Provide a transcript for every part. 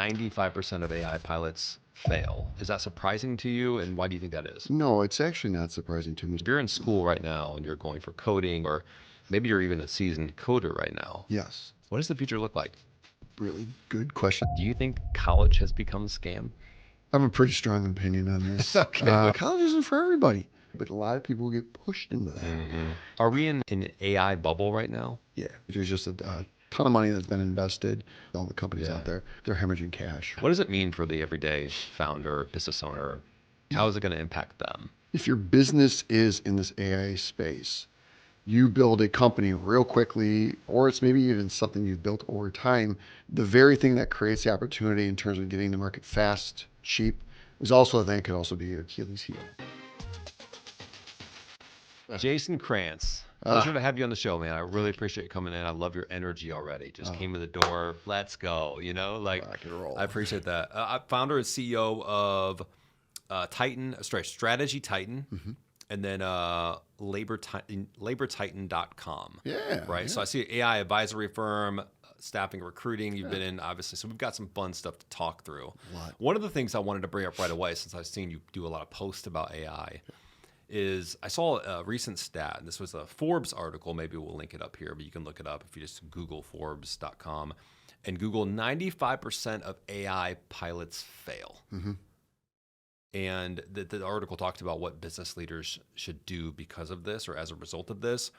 95% of AI pilots fail. Is that surprising to you? And why do you think that is? No, it's actually not surprising to me. If you're in school right now and you're going for coding, or maybe you're even a seasoned coder right now, Yes. what does the future look like? Really good question. Do you think college has become a scam? I have a pretty strong opinion on this. Okay. College isn't for everybody, but a lot of people get pushed into that. Are we in an AI bubble right now? Yeah. There's just a ton of money that's been invested. All the companies Yeah. out there, they're hemorrhaging cash. What does it mean for the everyday founder, business owner? How is it going to impact them? If your business is in this AI space, you build a company real quickly, or it's maybe even something you've built over time, the very thing that creates the opportunity in terms of getting to market fast, cheap, is also a thing that could also be your Achilles heel. Jason Krantz, pleasure to have you on the show, man. I really appreciate you coming in. I love your energy already. Just came to the door. Let's go. You know, like Rock and roll. I appreciate that. Founder and CEO of Strategy Titan, and then labortitan.com. Yeah. Right. Yeah. So I see AI advisory firm, staffing, recruiting. You've been in, obviously. So we've got some fun stuff to talk through. One of the things I wanted to bring up right away, since I've seen you do a lot of posts about AI, is I saw a recent stat, and this was a Forbes article. Maybe we'll link it up here, but you can look it up if you just Google Forbes.com and Google 95% of AI pilots fail. And the article talked about what business leaders should do because of this or as a result of this.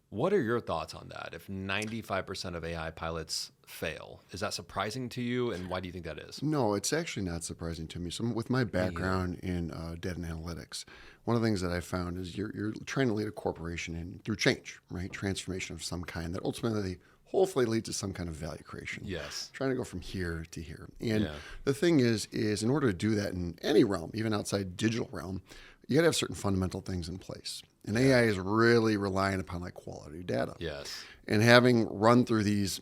What are your thoughts on that? If 95% of AI pilots fail, is that surprising to you? And why do you think that is? No, it's actually not surprising to me. So with my background in data and analytics, one of the things that I found is you're trying to lead a corporation in through change, right? Transformation of some kind that ultimately hopefully leads to some kind of value creation. Yes. Trying to go from here to here. And the thing is in order to do that in any realm, even outside digital realm, you got to have certain fundamental things in place. And AI is really relying upon like quality data. Yes. And having run through this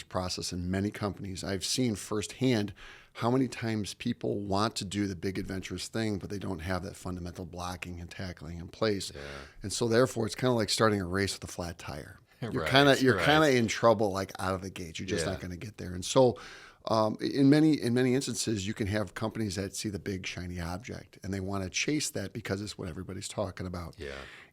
process in many companies, I've seen firsthand how many times people want to do the big adventurous thing, but they don't have that fundamental blocking and tackling in place. Yeah. And so therefore, it's kind of like starting a race with a flat tire. You're kind of in trouble like out of the gate. You're just not going to get there. And so in many instances, you can have companies that see the big shiny object and they want to chase that because it's what everybody's talking about. Yeah.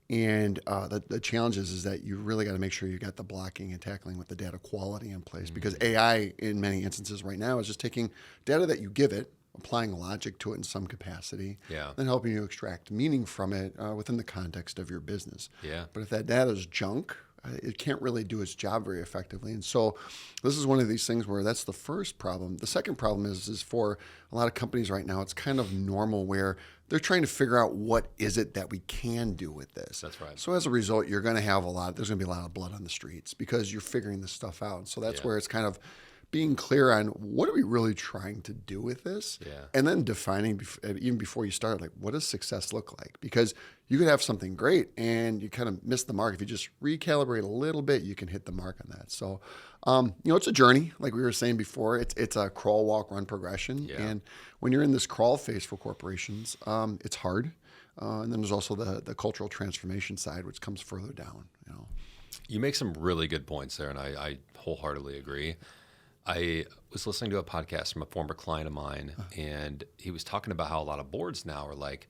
And the challenge is that you really got to make sure you got the blocking and tackling with the data quality in place, because AI in many instances right now is just taking data that you give it, applying logic to it in some capacity, then helping you extract meaning from it within the context of your business. Yeah. But if that data is junk, it can't really do its job very effectively. And so this is one of these things where that's the first problem. The second problem is for a lot of companies right now, it's kind of normal where they're trying to figure out what is it that we can do with this. That's right. So as a result, you're going to have there's going to be a lot of blood on the streets because you're figuring this stuff out. So that's where it's kind of being clear on what are we really trying to do with this, and then defining even before you start, like what does success look like? Because you could have something great and you kind of miss the mark. If you just recalibrate a little bit, you can hit the mark on that. So, it's a journey, like we were saying before. It's a crawl, walk, run progression, and when you're in this crawl phase for corporations, it's hard. And then there's also the cultural transformation side, which comes further down. You make some really good points there, and I wholeheartedly agree. I was listening to a podcast from a former client of mine, and he was talking about how a lot of boards now are like,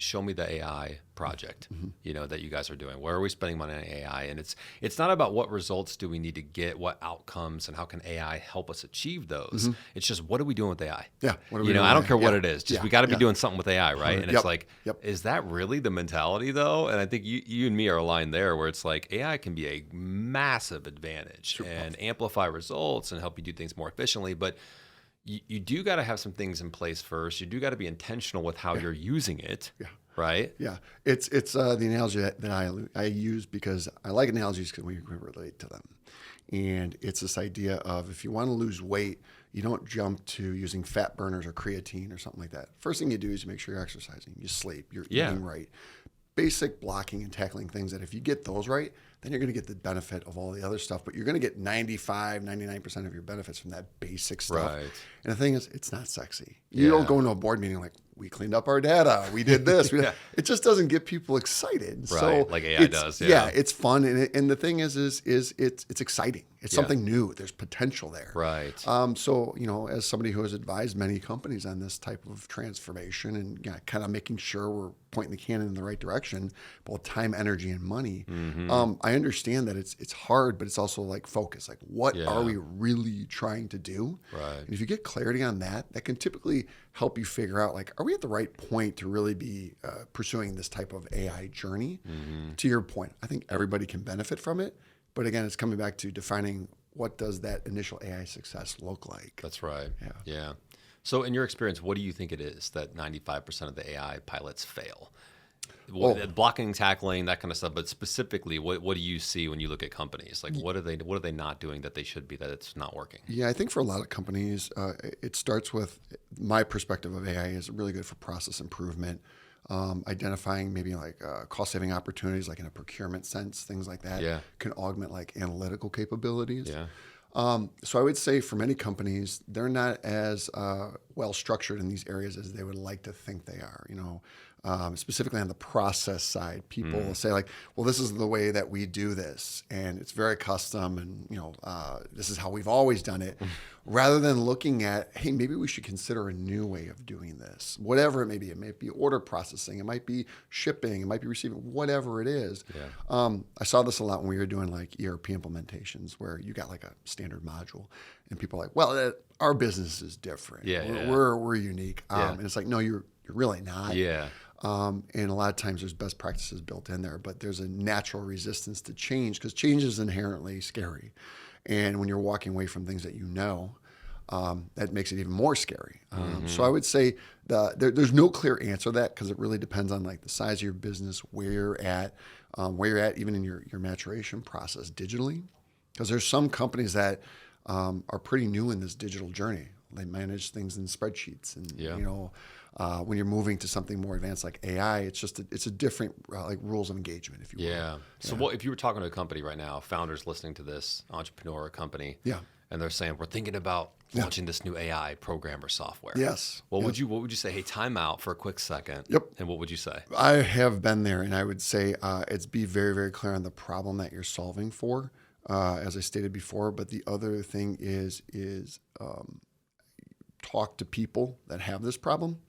show me the AI project, that you guys are doing. Where are we spending money on AI? And it's not about what results do we need to get, what outcomes, and how can AI help us achieve those. It's just, what are we doing with AI? Yeah. What are we doing I don't with care AI? what it is. Just we got to be doing something with AI, right? And it's like, Yep. is that really the mentality though? And I think you and me are aligned there, where it's like AI can be a massive advantage and amplify results and help you do things more efficiently, but you do got to have some things in place first. You do got to be intentional with how you're using it. Yeah. Right? Yeah. It's the analogy that I use because I like analogies because we can relate to them. And it's this idea of if you want to lose weight, you don't jump to using fat burners or creatine or something like that. First thing you do is you make sure you're exercising, you sleep, you're eating right. Basic blocking and tackling things that if you get those right, then you're going to get the benefit of all the other stuff, but you're going to get 99% of your benefits from that basic stuff. Right. And the thing is, it's not sexy. You don't go into a board meeting like, we cleaned up our data, we did this. It just doesn't get people excited. Right, So like AI does. Yeah, it's fun. And the thing is it's exciting. It's something new. There's potential there. Right. So, as somebody who has advised many companies on this type of transformation and kind of making sure we're pointing the cannon in the right direction, both time, energy, and money, I understand that it's hard, but it's also like focus. Like, what are we really trying to do? Right. And if you get clarity on that, that can typically help you figure out, like, are we at the right point to really be pursuing this type of AI journey? To your point, I think everybody can benefit from it. But again, it's coming back to defining what does that initial AI success look like. That's right. Yeah. So in your experience, what do you think it is that 95% of the AI pilots fail? Blocking, tackling, that kind of stuff. But specifically, what do you see when you look at companies? Like, what are they not doing that they should be, that it's not working? Yeah, I think for a lot of companies, it starts with my perspective of AI is really good for process improvement. Identifying maybe like cost-saving opportunities, like in a procurement sense, things like that can augment like analytical capabilities. So I would say for many companies, they're not as well structured in these areas as they would like to think they are. Specifically on the process side, people will say like, well, this is the way that we do this, and it's very custom, and this is how we've always done it, rather than looking at, hey, maybe we should consider a new way of doing this, whatever it may be. It may be order processing, it might be shipping, it might be receiving, whatever it is. I saw this a lot when we were doing like ERP implementations, where you got like a standard module, and people are like, well, our business is different. We're unique, and it's like, no, you're really not. And a lot of times there's best practices built in there, but there's a natural resistance to change because change is inherently scary. And when you're walking away from things that that makes it even more scary. So I would say there's no clear answer to that because it really depends on like the size of your business, where you're at even in your maturation process digitally. Because there's some companies that are pretty new in this digital journey. They manage things in spreadsheets, and when you're moving to something more advanced like AI, it's a different like rules of engagement, if you will. So if you were talking to a company right now, founders listening to this, entrepreneur or company, and they're saying we're thinking about launching this new AI program or software. What would you say? Hey, time out for a quick second. And what would you say? I have been there, and I would say it's be very, very clear on the problem that you're solving for, as I stated before. But the other thing is talk to people that have this problem.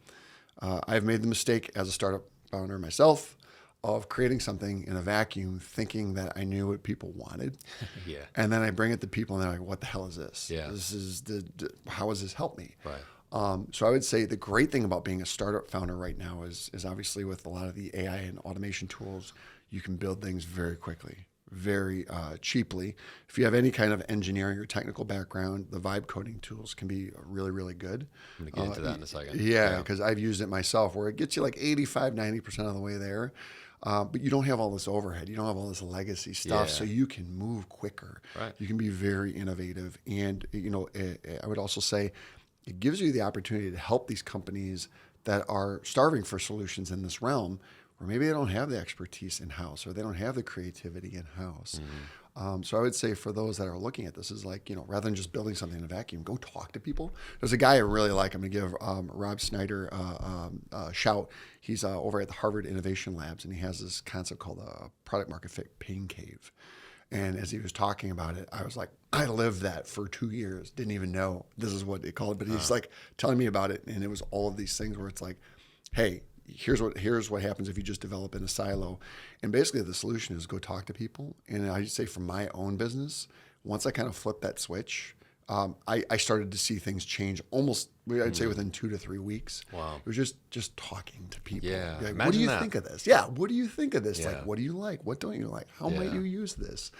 I've made the mistake as a startup founder myself of creating something in a vacuum, thinking that I knew what people wanted. And then I bring it to people and they're like, what the hell is this? This is how does this help me? So I would say the great thing about being a startup founder right now is obviously with a lot of the AI and automation tools, you can build things very quickly, very cheaply. If you have any kind of engineering or technical background, the vibe coding tools can be really, really good. I'm going to get into that in a second. Because I've used it myself, where it gets you like 85, 90% of the way there. But you don't have all this overhead. You don't have all this legacy stuff, so you can move quicker. You can be very innovative. And, I would also say it gives you the opportunity to help these companies that are starving for solutions in this realm, or maybe they don't have the expertise in-house, or they don't have the creativity in-house. So I would say for those that are looking at this is like, rather than just building something in a vacuum, go talk to people. There's a guy I really like. I'm going to give Rob Snyder a shout. He's over at the Harvard Innovation Labs, and he has this concept called a product market fit pain cave. And as he was talking about it, I was like, I lived that for 2 years. Didn't even know this is what they call it. But he's like telling me about it. And it was all of these things where it's like, hey, here's what happens if you just develop in a silo. And basically the solution is go talk to people. And I say from my own business, once I kind of flipped that switch, I started to see things change almost, I'd say within 2 to 3 weeks. It was just talking to people. Like, what do you think of this? What do you think of this? Like, what do you like? What don't you like? How might you use this?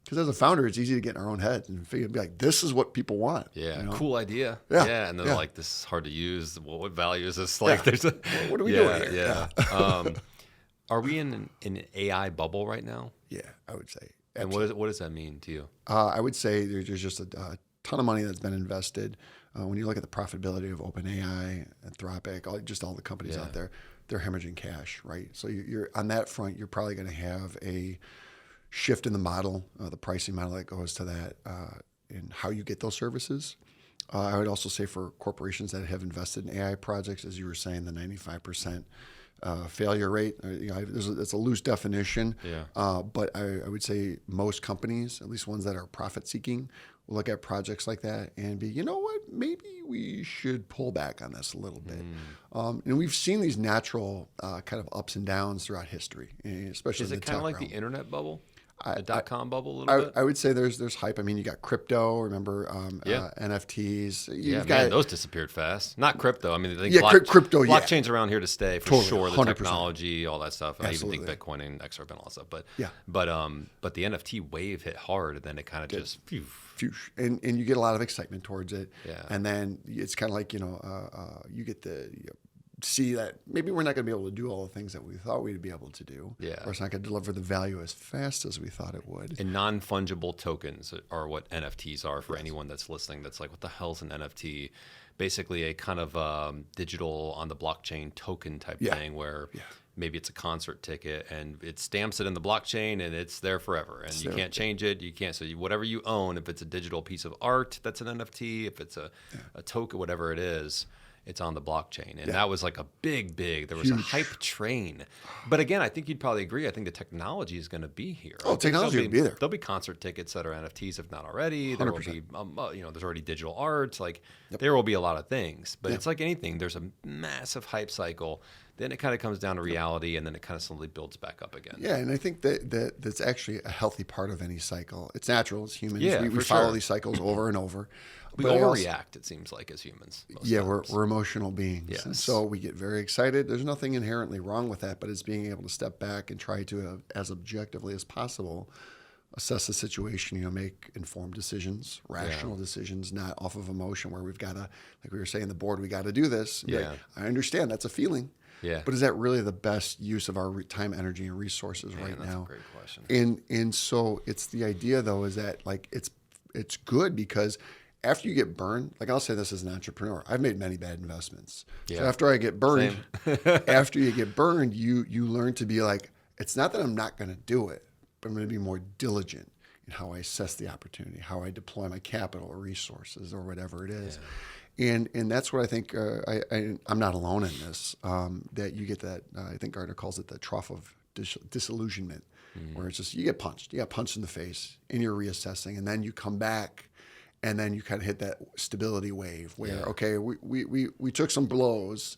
Because as a founder, it's easy to get in our own heads and be like, this is what people want. Cool idea. And they're like, this is hard to use. Well, what value is this? Like, there's what are we doing here? Are we in an AI bubble right now? I would say. And what does that mean to you? I would say there's just a ton of money that's been invested. When you look at the profitability of OpenAI, Anthropic, all the companies out there, they're hemorrhaging cash, right? So you're on that front, you're probably going to have a shift in the model, the pricing model that goes to that, and how you get those services. I would also say for corporations that have invested in AI projects, as you were saying, the 95% failure rate. It's a loose definition. Yeah. But I would say most companies, at least ones that are profit seeking, will look at projects like that and be, you know what, maybe we should pull back on this a little bit. And we've seen these natural kind of ups and downs throughout history, especially Is in it the kind of tech like realm. the internet bubble? The dot-com bubble a little bit? I would say there's hype. I mean, you got crypto, remember, Yeah. NFTs. Yeah, man, those disappeared fast. Not crypto. I mean, I think crypto, yeah. blockchain's around here to stay for Totally, sure. The 100%. technology, all that stuff. Absolutely. I even think Bitcoin and XRP and all that stuff. But Yeah. but the NFT wave hit hard, and then it kind of just phew. And you get a lot of excitement towards it. Yeah. And then it's kind of like, you get to see that maybe we're not going to be able to do all the things that we thought we'd be able to do. Yeah. Or it's not going to deliver the value as fast as we thought it would. And non-fungible tokens are what NFTs are for anyone that's listening. That's like, what the hell's an NFT? Basically, a kind of digital on the blockchain token type thing where maybe it's a concert ticket and it stamps it in the blockchain and it's there forever and you can't change it. You can't. So whatever you own, if it's a digital piece of art, that's an NFT. If it's a token, whatever it is, it's on the blockchain. And that was like a big, there was a hype train. But again, I think you'd probably agree. I think the technology is going to be here. Oh, technology will be there. There'll be concert tickets that are NFTs, if not already. There will be, there's already digital art. Like there will be a lot of things. But it's like anything. There's a massive hype cycle. Then it kind of comes down to reality, and then it kind of slowly builds back up again. Yeah, and I think that's actually a healthy part of any cycle. It's natural as humans. Yeah, we follow these cycles over and over. We overreact, it seems like, as humans. Yeah, we're emotional beings. Yes. And so we get very excited. There's nothing inherently wrong with that, but it's being able to step back and try to, as objectively as possible, assess the situation, make informed decisions, rational decisions, not off of emotion where we've got to, like we were saying, the board, we got to do this. Yeah. Like, I understand that's a feeling. Yeah. But is that really the best use of our time, energy, and resources right that's now? A great question. And so it's the idea though is that like it's good because after you get burned, like I'll say this as an entrepreneur, I've made many bad investments. Yeah. So after I get burned, after you get burned, you learn to be like, it's not that I'm not going to do it, but I'm going to be more diligent in how I assess the opportunity, how I deploy my capital or resources or whatever it is. Yeah. And that's what I think, I'm not alone in this, that you get that, I think Gardner calls it the trough of disillusionment, where it's just, you get punched in the face and you're reassessing, and then you come back and then you kind of hit that stability wave where, okay, we took some blows,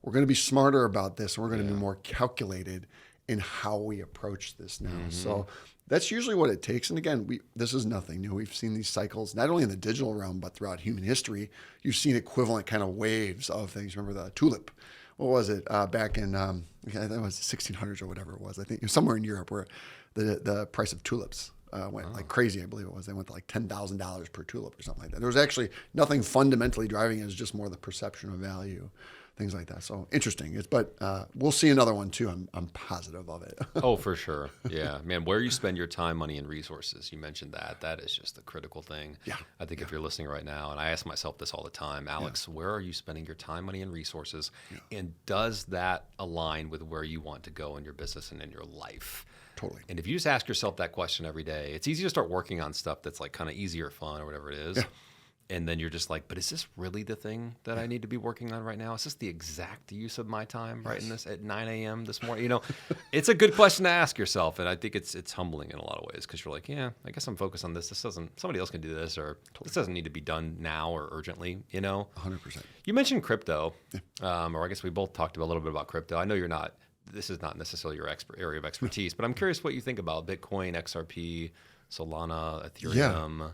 we're going to be smarter about this, and we're going to be more calculated in how we approach this now. So that's usually what it takes. And again, this is nothing new. We've seen these cycles, not only in the digital realm, but throughout human history. You've seen equivalent kind of waves of things. Remember the tulip? What was it? Back in, I think it was the 1600s or whatever it was. I think it was somewhere in Europe where the price of tulips went like crazy, I believe it was. They went to like $10,000 per tulip or something like that. There was actually nothing fundamentally driving it. It was just more the perception of value. Things like that. So interesting. But we'll see another one too. I'm positive of it. Oh, for sure. Yeah, man. Where you spend your time, money, and resources. You mentioned that. That is just the critical thing. Yeah. I think if you're listening right now, and I ask myself this all the time, Alex, where are you spending your time, money, and resources? Yeah. And does that align with where you want to go in your business and in your life? Totally. And if you just ask yourself that question every day, it's easy to start working on stuff that's like kind of easy or fun or whatever it is. Yeah. And then you're just like, but is this really the thing that I need to be working on right now? Is this the exact use of my time writing this at 9 a.m. this morning? It's a good question to ask yourself. And I think it's humbling in a lot of ways because you're like, yeah, I guess I'm focused on this. Somebody else can do this, or this doesn't need to be done now or urgently, 100%. You mentioned crypto, or I guess we both talked a little bit about crypto. I know this is not necessarily your area of expertise, but I'm curious what you think about Bitcoin, XRP, Solana, Ethereum. Yeah.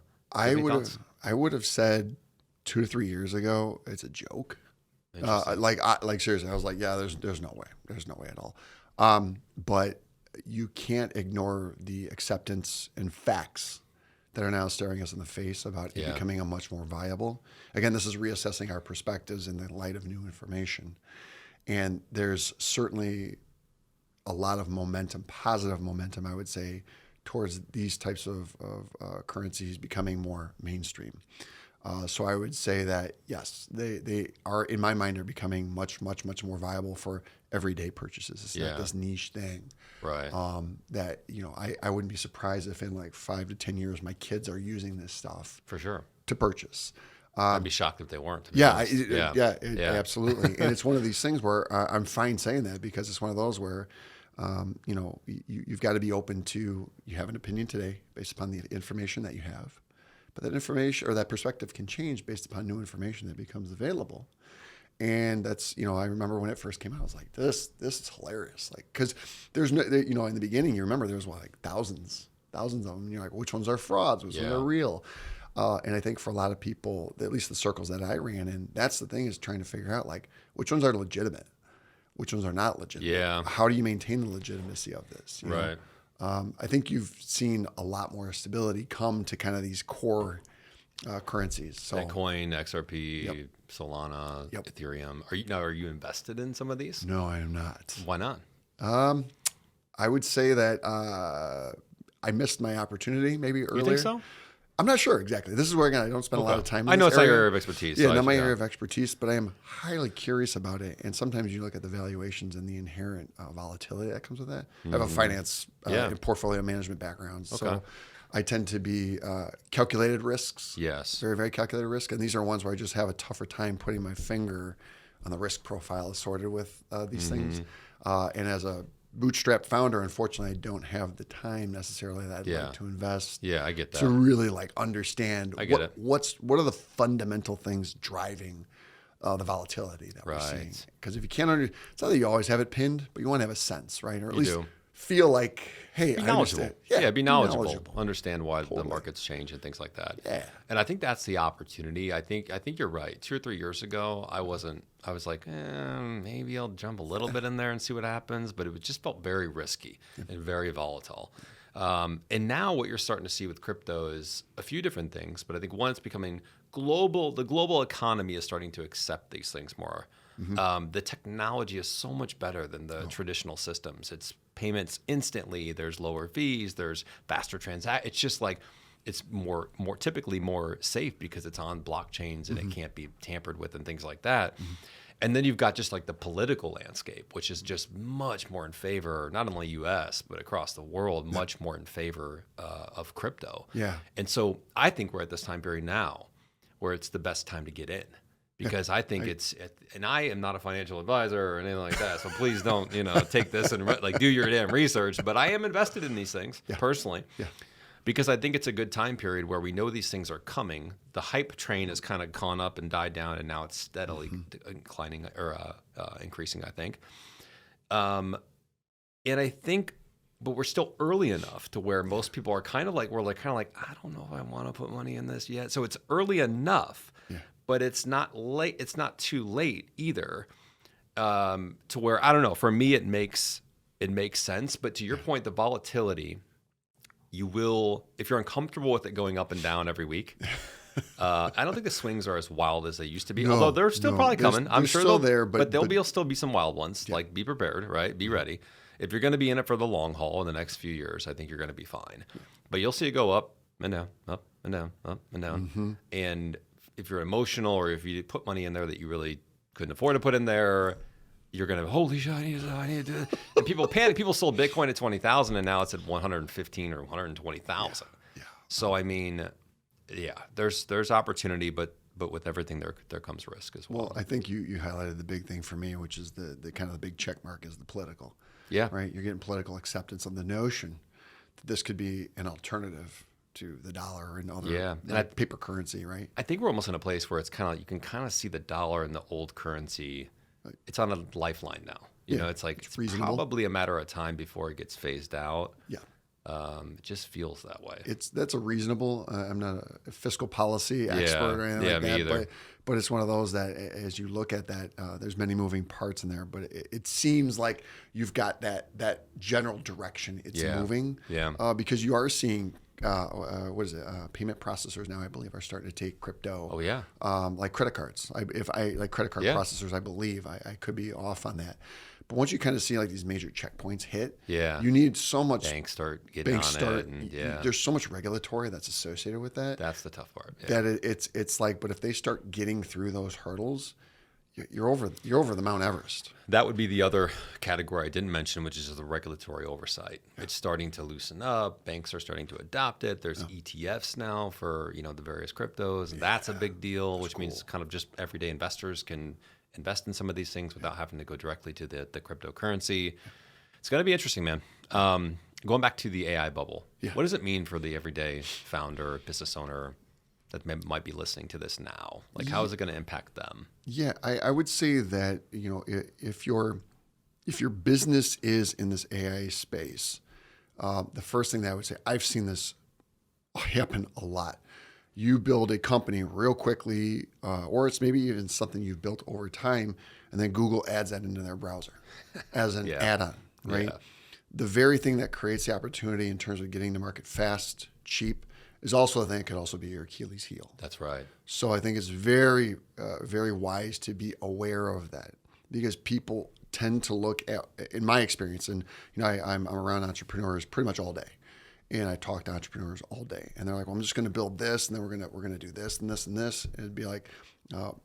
I would have said 2 to 3 years ago, it's a joke. Like seriously, I was like, yeah, there's no way at all. But you can't ignore the acceptance and facts that are now staring us in the face about it becoming a much more viable. Again, this is reassessing our perspectives in the light of new information. And there's certainly a lot of momentum, positive momentum, I would say, towards these types of currencies becoming more mainstream. So I would say that, yes, they are, in my mind, are becoming much, much, much more viable for everyday purchases. It's not this niche thing. Right. That, I wouldn't be surprised if in like 5 to 10 years, my kids are using this stuff. For sure. To purchase. I'd be shocked if they weren't. To be Yeah, honest. absolutely. And it's one of these things where I'm fine saying that because it's one of those where, you've got to be open to, you have an opinion today based upon the information that you have, but that information or that perspective can change based upon new information that becomes available. And that's, I remember when it first came out, I was like, this is hilarious. Like, cause there's no, in the beginning, you remember there was like thousands of them. And you're like, which ones are frauds? Which ones are real? And I think for a lot of people, at least the circles that I ran in, that's the thing, is trying to figure out like which ones are legitimate, which ones are not legitimate. Yeah. How do you maintain the legitimacy of this? You right. know? I think you've seen a lot more stability come to kind of these core currencies. So Bitcoin, XRP, Solana, Ethereum. Are you invested in some of these? No, I am not. Why not? I would say that I missed my opportunity maybe earlier. You think so? I'm not sure exactly. This is where, again, I don't spend a lot of time in I know this it's not area. your area of expertise. Yeah, so not my area of expertise, but I am highly curious about it. And sometimes you look at the valuations and the inherent volatility that comes with that. I have a finance and portfolio management background, so I tend to be calculated risks. Yes. Very, very calculated risk. And these are ones where I just have a tougher time putting my finger on the risk profile assorted with these things. And as a bootstrap founder, unfortunately, I don't have the time necessarily that I'd like to invest. Yeah, I get that. To really like understand what are the fundamental things driving the volatility that we're seeing. Because if you can't it's not that you always have it pinned, but you want to have a sense, right? Or at least feel like, hey, be I knowledgeable. understand. Be knowledgeable. Understand why the markets change and things like that. Yeah. And I think that's the opportunity. I think you're right. 2 or 3 years ago, I was like, maybe I'll jump a little bit in there and see what happens. But it just felt very risky and very volatile. And now what you're starting to see with crypto is a few different things. But I think one, it's becoming global. The global economy is starting to accept these things more. The technology is so much better than the traditional systems. It's payments instantly. There's lower fees. There's faster transactions. It's just like it's more typically more safe because it's on blockchains and it can't be tampered with and things like that. And then you've got just like the political landscape, which is just much more in favor, not only U.S. but across the world, much more in favor of crypto. Yeah. And so I think we're at this time period now where it's the best time to get in. Because I think and I am not a financial advisor or anything like that, so please don't, take this and like do your damn research. But I am invested in these things personally, because I think it's a good time period where we know these things are coming. The hype train has kind of gone up and died down, and now it's steadily inclining or increasing, I think. And I think, but we're still early enough to where most people are kind of like, I don't know if I want to put money in this yet. So it's early enough. Yeah. But it's not late. It's not too late either, to where I don't know. For me, it makes sense. But to your point, the volatility, you will, if you're uncomfortable with it going up and down every week. I don't think the swings are as wild as they used to be. Although they're still probably coming. I'm sure still there, but there'll still be some wild ones. Yeah. Like be prepared, right? Be ready. If you're going to be in it for the long haul in the next few years, I think you're going to be fine. Yeah. But you'll see it go up and down, up and down, up and down, and if you're emotional or if you put money in there that you really couldn't afford to put in there, you're going to, holy shit, I need to do it. And people panic. People sold Bitcoin at 20,000 and now it's at 115 or 120,000. Yeah. So, I mean, there's opportunity, but with everything there comes risk as well. Well, I think you highlighted the big thing for me, which is the kind of the big check mark is the political. Yeah. Right? You're getting political acceptance of the notion that this could be an alternative to the dollar and other paper currency, right? I think we're almost in a place where it's kind of, you can kind of see the dollar and the old currency. It's on a lifeline now. You know, it's like it's probably a matter of time before it gets phased out. Yeah. It just feels that way. That's a reasonable. I'm not a fiscal policy expert or anything like that. Me either. But it's one of those that, as you look at that, there's many moving parts in there. But it seems like you've got that general direction. It's moving. Yeah. Because you are seeing. What is it? Payment processors now, I believe, are starting to take crypto. Oh yeah. Like credit cards. Like credit card processors, I believe. I could be off on that. But once you kind of see like these major checkpoints hit, you need so much. Banks start getting on it. And, there's so much regulatory that's associated with that. That's the tough part. Yeah. That it's like, but if they start getting through those hurdles, you're over the Mount Everest. That would be the other category I didn't mention, which is the regulatory oversight. Yeah. It's starting to loosen up. Banks are starting to adopt it. There's ETFs now for the various cryptos, and that's a big deal, which means kind of just everyday investors can invest in some of these things without having to go directly to the cryptocurrency. It's going to be interesting, man. Going back to the AI bubble, what does it mean for the everyday founder, business owner that might be listening to this now? Like, how is it going to impact them? Yeah, I would say that, if your business is in this AI space, the first thing that I would say, I've seen this happen a lot. You build a company real quickly, or it's maybe even something you've built over time, and then Google adds that into their browser as an add-on, right? Yeah. The very thing that creates the opportunity in terms of getting to market fast, cheap, is also a thing that could also be your Achilles heel. That's right. So I think it's very, very wise to be aware of that, because people tend to look at, in my experience, and I'm around entrepreneurs pretty much all day, and I talk to entrepreneurs all day, and they're like, "Well, I'm just going to build this, and then we're gonna do this and this and this." And it'd be like,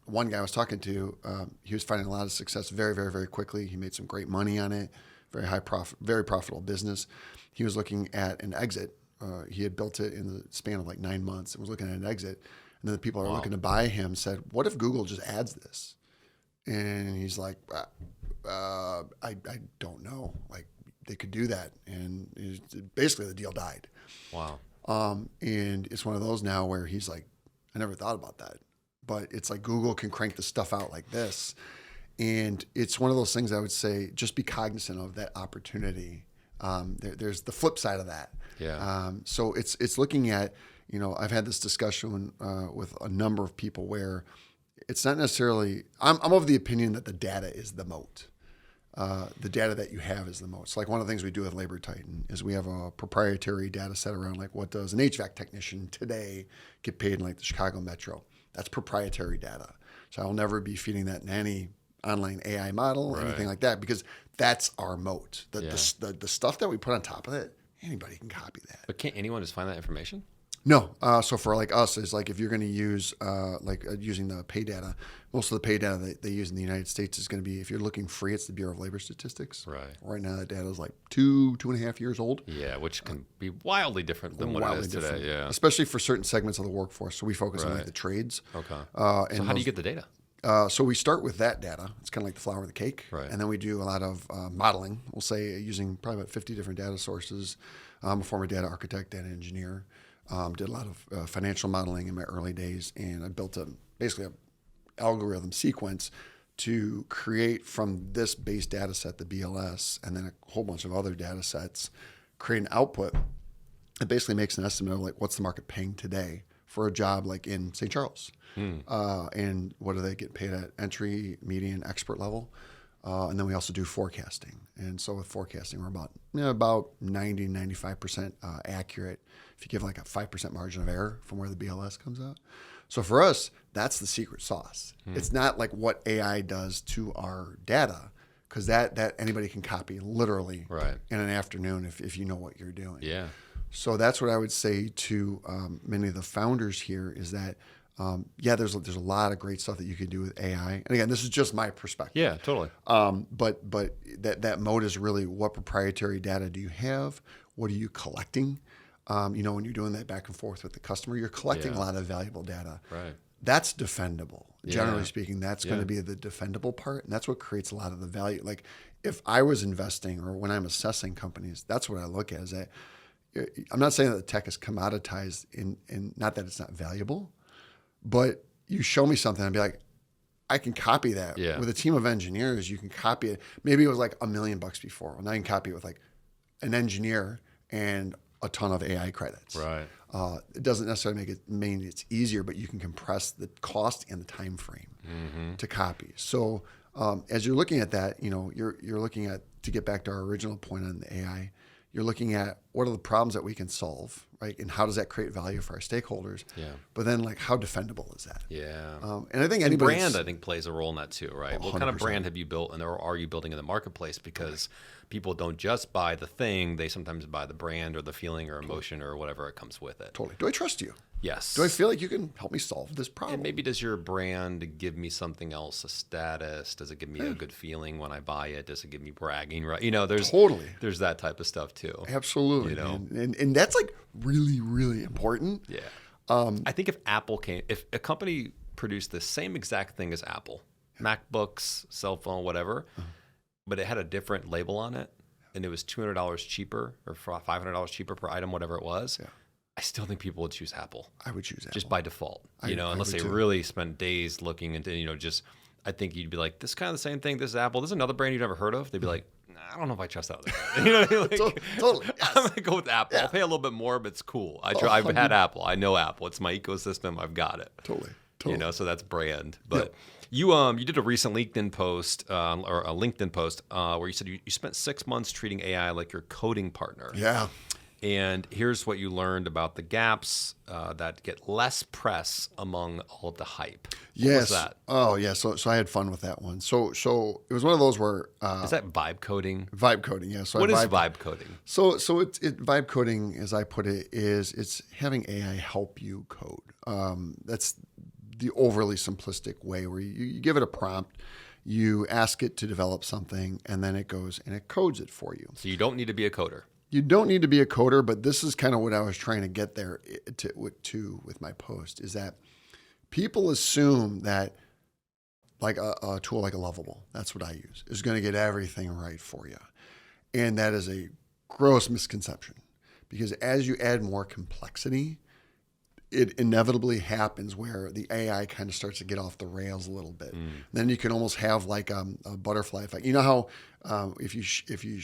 one guy I was talking to, he was finding a lot of success very, very, very quickly. He made some great money on it, very high profit, very profitable business. He was looking at an exit. He had built it in the span of like 9 months and was looking at an exit. And then the people that were looking to buy him said, "What if Google just adds this?" And he's like, I don't know. Like, they could do that. And basically the deal died. Wow. And it's one of those now where he's like, I never thought about that. But it's like Google can crank the stuff out like this. And it's one of those things I would say, just be cognizant of that opportunity. There's the flip side of that. Yeah. So it's looking at, I've had this discussion with a number of people where it's not necessarily, I'm of the opinion that the data is the moat. The data that you have is the moat. So like one of the things we do with Labor Titan is we have a proprietary data set around like, what does an HVAC technician today get paid in like the Chicago Metro? That's proprietary data. So I'll never be feeding that in any online AI model, anything like that, because that's our moat. The stuff that we put on top of it, anybody can copy that. But can't anyone just find that information? No. So for like us, is like if you're going to use using the pay data, most of the pay data that they use in the United States is going to be, if you're looking free, it's the Bureau of Labor Statistics. Right. Right now, that data is like 2.5 years old. Yeah, which can be wildly different than what it is today. Yeah. Especially for certain segments of the workforce. So we focus on like the trades. Okay. So how do you get the data? So we start with that data. It's kind of like the flour of the cake. Right. And then we do a lot of modeling. We'll say using probably about 50 different data sources. I'm a former data architect, data engineer. Did a lot of financial modeling in my early days. And I built basically an algorithm sequence to create from this base data set, the BLS, and then a whole bunch of other data sets, create an output that basically makes an estimate of like what's the market paying today for a job like in St. Charles. And what do they get paid at entry, median, expert level? And then we also do forecasting. And so with forecasting, we're about 90, 95% accurate if you give like a 5% margin of error from where the BLS comes out. So for us, that's the secret sauce. It's not like what AI does to our data, because that anybody can copy literally in an afternoon if you know what you're doing. Yeah. So that's what I would say to many of the founders here is that, there's a lot of great stuff that you can do with AI. And again, this is just my perspective. Yeah, totally. But that mode is really, what proprietary data do you have? What are you collecting? When you're doing that back and forth with the customer, you're collecting a lot of valuable data. Right. That's defendable. Generally speaking, that's going to be the defendable part. And that's what creates a lot of the value. Like if I was investing or when I'm assessing companies, that's what I look at is that I'm not saying that the tech is commoditized in not that it's not valuable, but you show me something and be like, I can copy that. Yeah. With a team of engineers, you can copy it. Maybe it was like $1 million before. Well, now you can copy it with like an engineer and a ton of AI credits. Right. It doesn't necessarily mean it's easier, but you can compress the cost and the time frame to copy. So as you're looking at that, you're looking at, to get back to our original point on the AI, you're looking at what are the problems that we can solve, right? And how does that create value for our stakeholders? Yeah. But then, like, how defendable is that? Yeah. And I think brand, I think, plays a role in that too, right? 100%. What kind of brand have you built, and or are you building in the marketplace? Because people don't just buy the thing; they sometimes buy the brand or the feeling or emotion or whatever it comes with it. Totally. Do I trust you? Yes. Do I feel like you can help me solve this problem? And maybe does your brand give me something else, a status? Does it give me a good feeling when I buy it? Does it give me bragging? Right? There's that type of stuff too. Absolutely. You know, and that's like really, really important. Yeah. I think if a company produced the same exact thing as Apple, MacBooks, cell phone, whatever, but it had a different label on it, and it was $200 cheaper or $500 cheaper per item, whatever it was. Yeah. I still think people would choose Apple. I would choose Apple. Just by default, unless they really spent days looking into, I think you'd be like, this is kind of the same thing. This is Apple. This is another brand you've never heard of. They'd be like, nah, I don't know if I trust that other brand. You know what I mean? Totally. Yes. I'm going to go with Apple. I'll pay a little bit more, but it's cool. I've had Apple. I know Apple. It's my ecosystem. I've got it. Totally. So that's brand. But you did a recent LinkedIn post where you said you spent 6 months treating AI like your coding partner. Yeah. And here's what you learned about the gaps that get less press among all of the hype. What was that? Oh, yeah. So I had fun with that one. So it was one of those where is that vibe coding? Vibe coding, yeah. So what is vibe coding? So vibe coding, as I put it, it's having AI help you code. That's the overly simplistic way where you give it a prompt, you ask it to develop something, and then it goes and it codes it for you. So you don't need to be a coder. You don't need to be a coder, but this is kind of what I was trying to get there to with my post, is that people assume that like a tool like a Lovable, that's what I use, is going to get everything right for you. And that is a gross misconception, because as you add more complexity, it inevitably happens where the AI kind of starts to get off the rails a little bit. Then you can almost have like a butterfly effect. You know how if you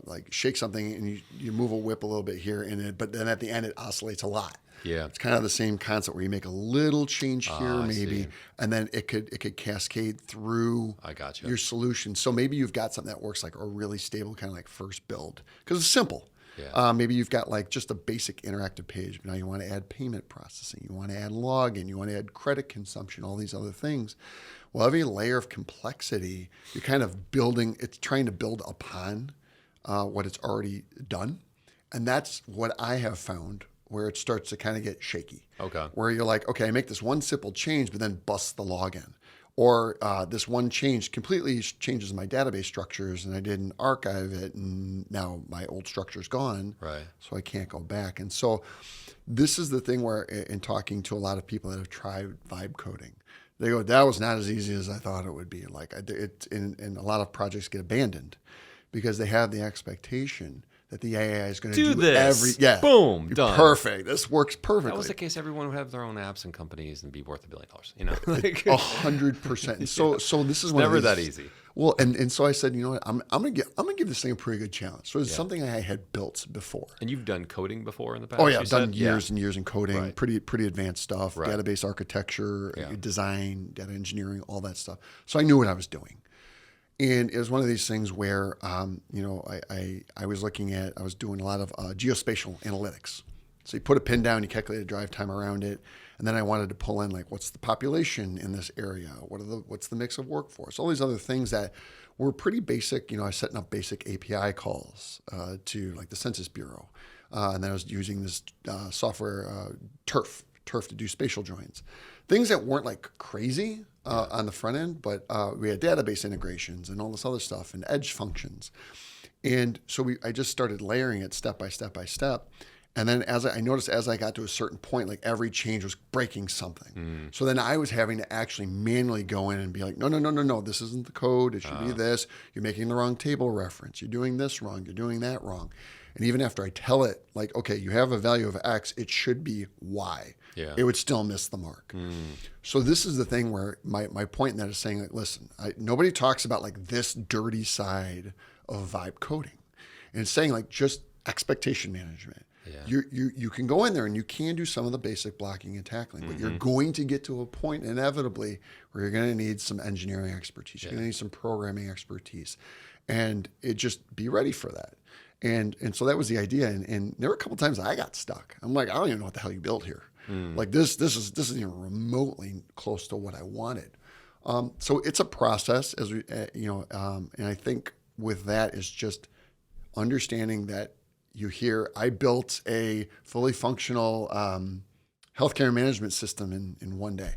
like shake something and you move a whip a little bit here in it, but then at the end it oscillates a lot. Yeah, it's kind of the same concept where you make a little change here maybe, and then it could cascade through your solution. So maybe you've got something that works like a really stable kind of like first build because it's simple. Yeah. Maybe you've got like just a basic interactive page. Now you want to add payment processing. You want to add login. You want to add credit consumption, all these other things. Well, every layer of complexity, you're kind of it's trying to build upon what it's already done. And that's what I have found where it starts to kind of get shaky. Okay. Where you're like, okay, I make this one simple change, but then bust the login. Or this one change completely changes my database structures, and I didn't archive it, and now my old structure is gone, right? So I can't go back. And so this is the thing where, in talking to a lot of people that have tried vibe coding, they go, that was not as easy as I thought it would be. Like and a lot of projects get abandoned because they have the expectation that the AI is going to do this. Boom, done. Perfect. This works perfectly. That was the case. Everyone would have their own apps and companies and be worth $1 billion. 100%. So this is never that easy. Well, and so I said, you know what? I'm gonna give this thing a pretty good challenge. So it's something I had built before. And you've done coding before in the past? Oh yeah, I've done years and years in coding. Right. Pretty advanced stuff. Right. Database architecture, design, data engineering, all that stuff. So I knew what I was doing. And it was one of these things where, I was doing a lot of geospatial analytics. So you put a pin down, you calculate a drive time around it, and then I wanted to pull in like, what's the population in this area? What's the mix of workforce? All these other things that were pretty basic. I was setting up basic API calls to like the Census Bureau, and then I was using this software Turf to do spatial joins. Things that weren't like crazy on the front end, but we had database integrations and all this other stuff and edge functions. And so I just started layering it step by step by step. And then I noticed as I got to a certain point, like every change was breaking something. So then I was having to actually manually go in and be like, no, this isn't the code. It should be this. You're making the wrong table reference. You're doing this wrong. You're doing that wrong. And even after I tell it, like, okay, you have a value of X, it should be Y. Yeah. It would still miss the mark. So this is the thing where my point in that is saying, like, listen, nobody talks about like this dirty side of vibe coding. And it's saying like just expectation management. Yeah. You can go in there and you can do some of the basic blocking and tackling, but you're going to get to a point inevitably where you're going to need some engineering expertise. You're going to need some programming expertise, and just be ready for that. And so that was the idea. And there were a couple times I got stuck. I'm like, I don't even know what the hell you built here. Like this isn't even remotely close to what I wanted. So it's a process, as we, and I think with that is just understanding that I built a fully functional healthcare management system in one day.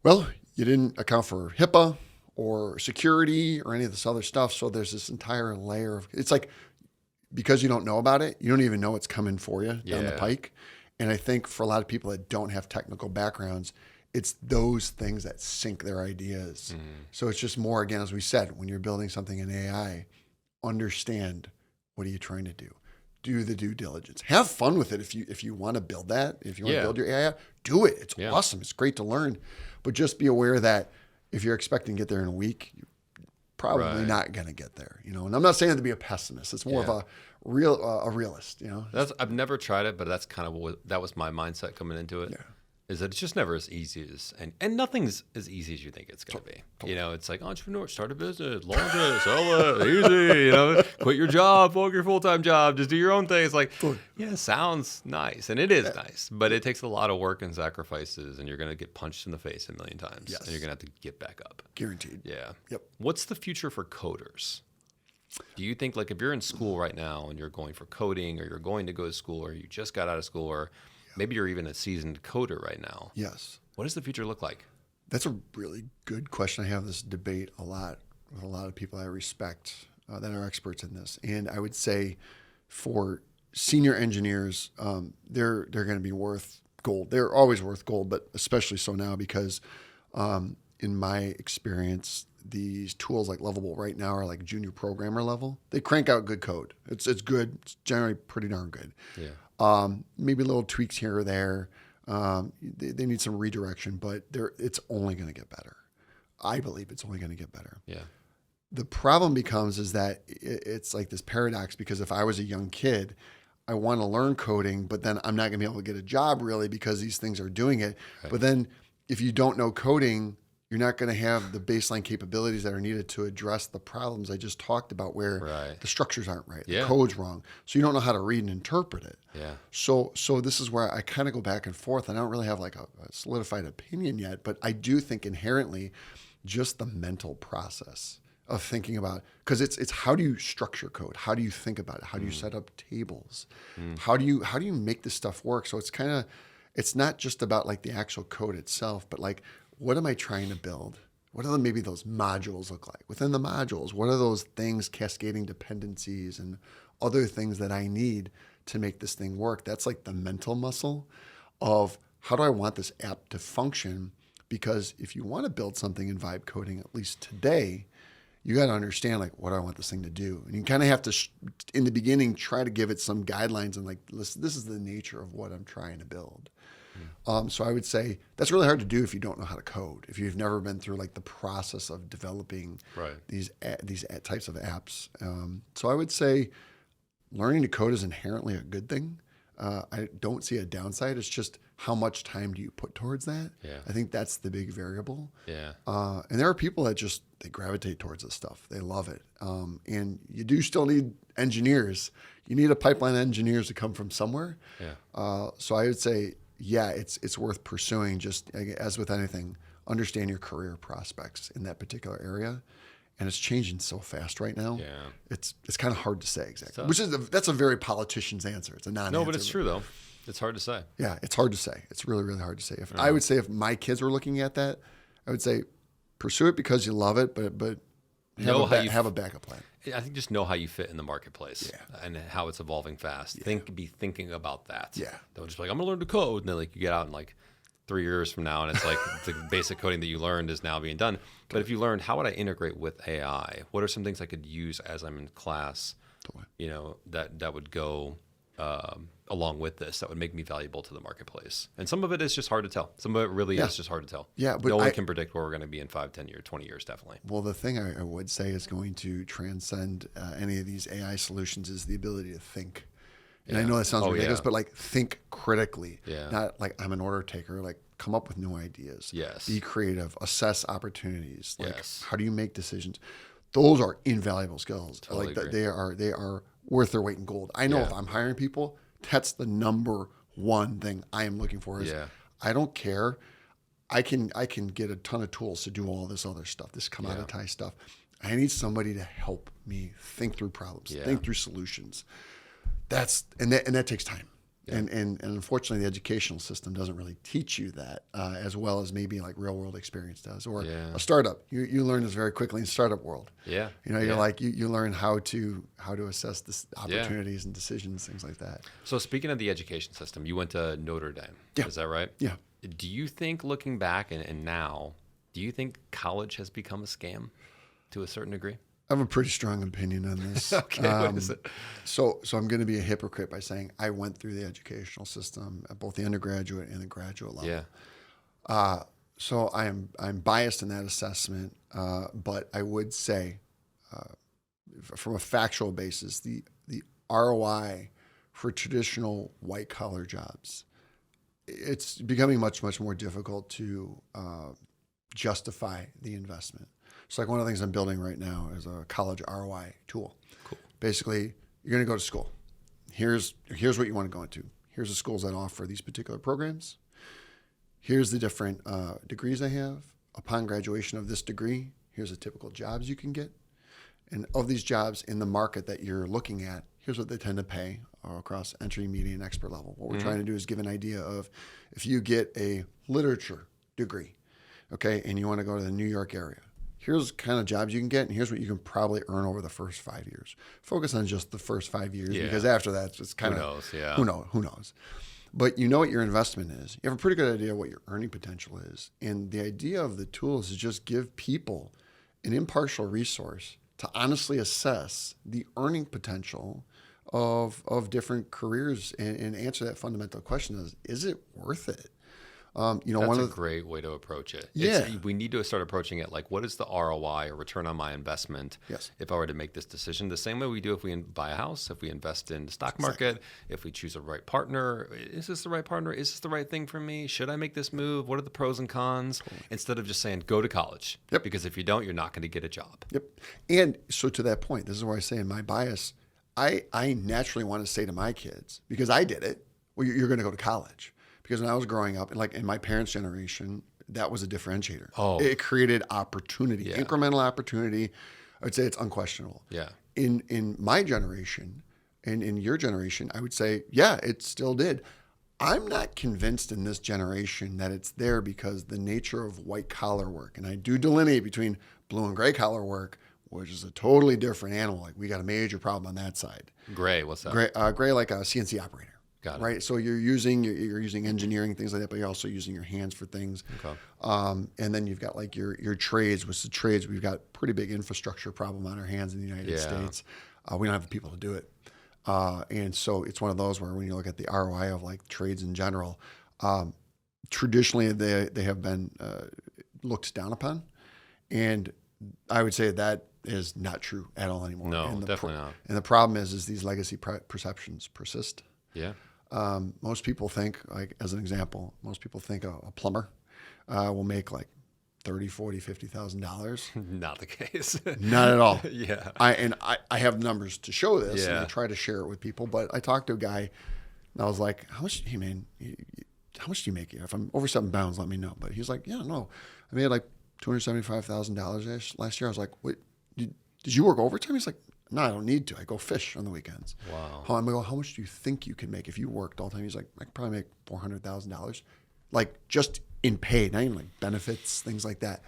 Well, you didn't account for HIPAA or security or any of this other stuff. So there's this entire layer of, it's like, because you don't know about it, you don't even know what's coming for you down the pike. And I think for a lot of people that don't have technical backgrounds, it's those things that sink their ideas. So it's just more, again, as we said, when you're building something in AI, understand, what are you trying to do? Do the due diligence. Have fun with it if you want to build that. If you want to build your AI, do it. It's awesome. It's great to learn. But just be aware that if you're expecting to get there in a week, you're probably not going to get there. And I'm not saying to be a pessimist. It's more of a realist. I've never tried it, but that's kind of that was my mindset coming into it. Yeah. Is that it's just never as easy as, and nothing's as easy as you think it's going to be. It's like entrepreneur, start a business, launch it, sell it, easy, quit your job, fuck your full-time job, just do your own thing. It's like, sounds nice. And it is nice, but it takes a lot of work and sacrifices, and you're going to get punched in the face a million times. Yes. And you're going to have to get back up. Guaranteed. Yeah. Yep. What's the future for coders? Do you think, like, if you're in school right now and you're going for coding, or you're going to go to school, or you just got out of school, or maybe you're even a seasoned coder right now. Yes. What does the future look like? That's a really good question. I have this debate a lot with a lot of people I respect that are experts in this. And I would say for senior engineers, they're going to be worth gold. They're always worth gold, but especially so now because in my experience, these tools like Lovable right now are like junior programmer level. They crank out good code. It's good. It's generally pretty darn good. Yeah. Maybe little tweaks here or there. They need some redirection, but it's only going to get better. I believe it's only going to get better. Yeah. The problem becomes is that it's like this paradox, because if I was a young kid, I want to learn coding, but then I'm not going to be able to get a job really because these things are doing it. Right. But then if you don't know coding, you're not going to have the baseline capabilities that are needed to address the problems I just talked about, where the structures aren't right, the code's wrong. So you don't know how to read and interpret it. Yeah. So this is where I kind of go back and forth, and I don't really have like a solidified opinion yet, but I do think inherently just the mental process of thinking about, because it's how do you structure code? How do you think about it? How do you set up tables? How do you make this stuff work? So it's not just about like the actual code itself, but like, what am I trying to build? What do maybe those modules look like? Within the modules, what are those things, cascading dependencies and other things that I need to make this thing work? That's like the mental muscle of how do I want this app to function? Because if you want to build something in vibe coding, at least today, you got to understand like, what do I want this thing to do? And you kind of have to, in the beginning, try to give it some guidelines and like, listen, this is the nature of what I'm trying to build. So I would say that's really hard to do if you don't know how to code, if you've never been through like the process of developing these types of apps. So I would say learning to code is inherently a good thing. I don't see a downside. It's just how much time do you put towards that? Yeah. I think that's the big variable. Yeah. And there are people that they gravitate towards this stuff. They love it. And you do still need engineers. You need a pipeline of engineers to come from somewhere. Yeah. So I would say, yeah, it's worth pursuing. Just as with anything, understand your career prospects in that particular area, and it's changing so fast right now. Yeah, it's kind of hard to say exactly. That's a very politician's answer. It's a non-answer. No, but it's true though. It's hard to say. Yeah, it's hard to say. It's really, really hard to say. I would say if my kids were looking at that, I would say pursue it because you love it, but have a backup plan. I think just know how you fit in the marketplace and how it's evolving fast. Yeah. Be thinking about that. Yeah. Don't just be like, I'm going to learn to code. And then like you get out in like 3 years from now and it's like the basic coding that you learned is now being done. But if you learned, how would I integrate with AI? What are some things I could use as I'm in class, that would go along with this, that would make me valuable to the marketplace? And some of it is just hard to tell. Some of it really is just hard to tell. Yeah, but no one can predict where we're going to be in 5, 10 years, 20 years, definitely. Well, the thing I would say is going to transcend any of these AI solutions is the ability to think. And I know that sounds ridiculous, but like think critically, not like I'm an order taker, like come up with new ideas, be creative, assess opportunities. Like how do you make decisions? Those are invaluable skills. Totally agree. They are worth their weight in gold. I know if I'm hiring people, that's the number one thing I am looking for is I don't care. I can get a ton of tools to do all this other stuff, this commoditized stuff. I need somebody to help me think through problems, think through solutions. And that takes time. And unfortunately, the educational system doesn't really teach you that as well as maybe like real world experience does. Or a startup, you learn this very quickly in startup world. Yeah, you're like you learn how to assess this opportunities and decisions, things like that. So speaking of the education system, you went to Notre Dame. Yeah. Is that right? Yeah. Do you think, looking back and now, do you think college has become a scam to a certain degree? I have a pretty strong opinion on this. Okay, what is it? So I'm going to be a hypocrite by saying I went through the educational system at both the undergraduate and the graduate level. Yeah. So I'm biased in that assessment, but I would say, from a factual basis, the ROI for traditional white collar jobs, it's becoming much more difficult to justify the investment. So like one of the things I'm building right now is a college ROI tool. Cool. Basically, you're going to go to school. Here's what you want to go into. Here's the schools that offer these particular programs. Here's the different degrees I have. Upon graduation of this degree, here's the typical jobs you can get. And of these jobs in the market that you're looking at, here's what they tend to pay across entry, median, expert level. What we're trying to do is give an idea of if you get a literature degree, okay, and you want to go to the New York area, here's the kind of jobs you can get, and here's what you can probably earn over the first 5 years. Focus on just the first 5 years because after that, it's kind of who knows. But you know what your investment is. You have a pretty good idea what your earning potential is. And the idea of the tools is just give people an impartial resource to honestly assess the earning potential of different careers and answer that fundamental question is it worth it? That's a great way to approach it. Yeah. We need to start approaching it like, what is the ROI or return on my investment if I were to make this decision? The same way we do if we buy a house, if we invest in the stock market, if we choose a right partner. Is this the right partner? Is this the right thing for me? Should I make this move? What are the pros and cons? Instead of just saying, go to college. Yep. Because if you don't, you're not going to get a job. Yep. And so to that point, this is where I say in my bias, I naturally want to say to my kids, because I did it, well, you're going to go to college. Because when I was growing up, like in my parents' generation, that was a differentiator. Oh. It created opportunity, incremental opportunity. I'd say it's unquestionable. Yeah. In my generation and in your generation, I would say, yeah, it still did. I'm not convinced in this generation that it's there because the nature of white collar work, and I do delineate between blue and gray collar work, which is a totally different animal. Like we got a major problem on that side. Gray, what's that? Gray like a CNC operator. Got it. Right, so you're using engineering, things like that, but you're also using your hands for things. Okay. And then you've got like your trades. With the trades, we've got pretty big infrastructure problem on our hands in the United States. We don't have the people to do it, and so it's one of those where when you look at the ROI of like trades in general, traditionally they have been looked down upon, and I would say that is not true at all anymore. No, definitely not. And the problem is these legacy perceptions persist. Yeah. Most people think, like as an example, a plumber will make like $30,000, $40,000, $50,000. Not the case. Not at all. Yeah. I have numbers to show this, and I Yeah. try to share it with people. But I talked to a guy, and I was like, "How much? Hey man, how much do you make? If I'm over 7 pounds, let me know." But he's like, "Yeah, no, I made like $275,000 last year." I was like, "Wait, did you work overtime?" He's like, "No, I don't need to. I go fish on the weekends." Wow. I'm like, "How much do you think you can make if you worked all the time?" He's like, "I could probably make $400,000, like just in pay, not even like benefits, things like that."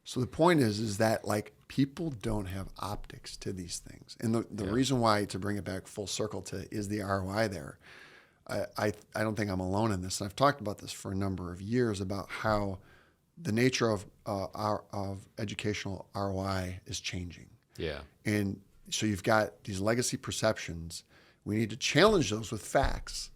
So the point is that like people don't have optics to these things, and the reason why, to bring it back full circle to is the ROI there. I don't think I'm alone in this, and I've talked about this for a number of years about how the nature of educational ROI is changing. Yeah. And so you've got these legacy perceptions. We need to challenge those with facts.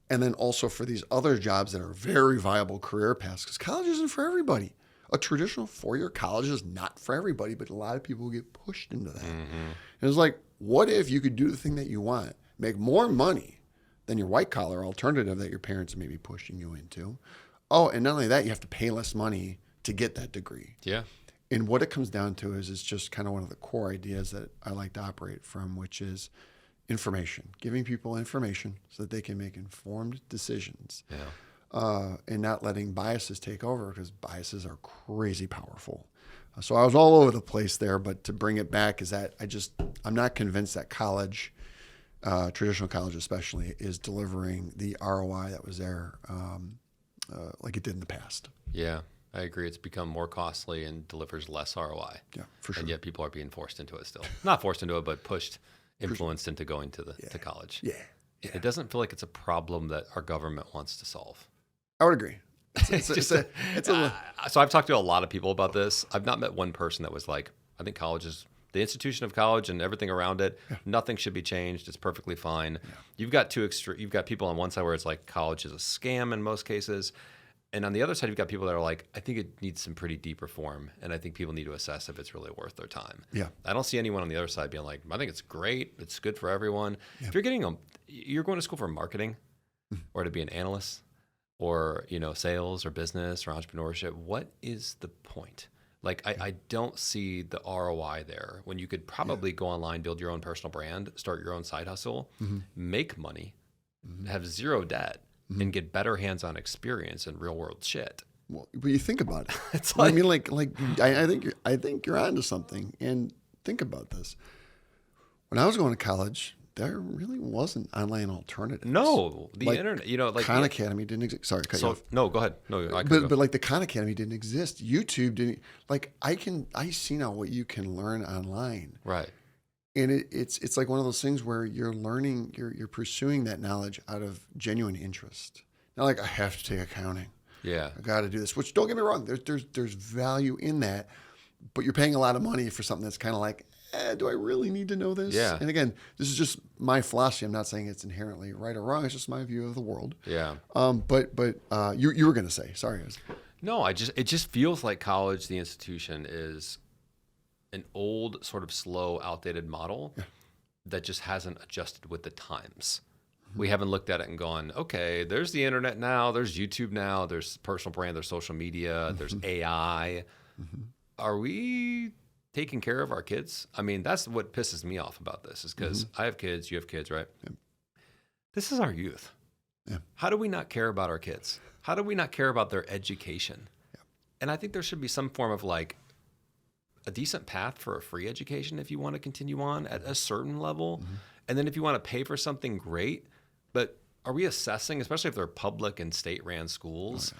And then also for these other jobs that are very viable career paths, because college isn't for everybody. A traditional 4-year college is not for everybody, but a lot of people get pushed into that. Mm-hmm. And it's like, what if you could do the thing that you want, make more money than your white collar alternative that your parents may be pushing you into? Oh, and not only that, you have to pay less money to get that degree. Yeah. And what it comes down to is it's just kind of one of the core ideas that I like to operate from, which is information, giving people information so that they can make informed decisions. Yeah. And not letting biases take over, because biases are crazy powerful. So I was all over the place there, but to bring it back is that I'm not convinced that college traditional college especially, is delivering the ROI that was there like it did in the past. Yeah, I agree. It's become more costly and delivers less ROI. Yeah, for sure. And yet people are being forced into it still. Not forced into it, but pushed, influenced into going to college. Yeah. It doesn't feel like it's a problem that our government wants to solve. I would agree. So I've talked to a lot of people about this. I've not met one person that was like, I think college is the institution of college and everything around it. Yeah. Nothing should be changed. It's perfectly fine. Yeah. You've got you've got people on one side where it's like college is a scam in most cases. And on the other side, you've got people that are like, I think it needs some pretty deep reform. And I think people need to assess if it's really worth their time. Yeah. I don't see anyone on the other side being like, I think it's great. It's good for everyone. Yeah. If you're going to school for marketing or to be an analyst or, sales or business or entrepreneurship, what is the point? Like, I don't see the ROI there when you could probably go online, build your own personal brand, start your own side hustle, make money, have zero debt, and get better hands-on experience in real-world shit. Well, but you think about it. It's like, I think you're onto something. And think about this. When I was going to college, there really wasn't online alternatives. No, the internet. Khan Academy didn't exist. Sorry, cut you off. No, go ahead. No, but like the Khan Academy didn't exist. YouTube didn't. Like I see now what you can learn online. Right. And it's like one of those things where you're learning, you're pursuing that knowledge out of genuine interest. Not like I have to take accounting. Yeah. I got to do this. Which, don't get me wrong, there's value in that, but you're paying a lot of money for something that's kind of like, do I really need to know this? Yeah. And again, this is just my philosophy. I'm not saying it's inherently right or wrong. It's just my view of the world. Yeah. But you were going to say, sorry. No, it just feels like college, the institution, is an old, sort of slow, outdated model that just hasn't adjusted with the times. We haven't looked at it and gone, okay, there's the internet now, there's YouTube now, there's personal brand, there's social media, there's AI. Are we taking care of our kids? I mean, that's what pisses me off about this, is because I have kids, you have kids, right? Yeah. This is our youth. Yeah. How do we not care about our kids? How do we not care about their education? Yeah. And I think there should be some form of like a decent path for a free education if you want to continue on at a certain level. And then if you want to pay for something, great. But are we assessing, especially if they're public and state-ran schools,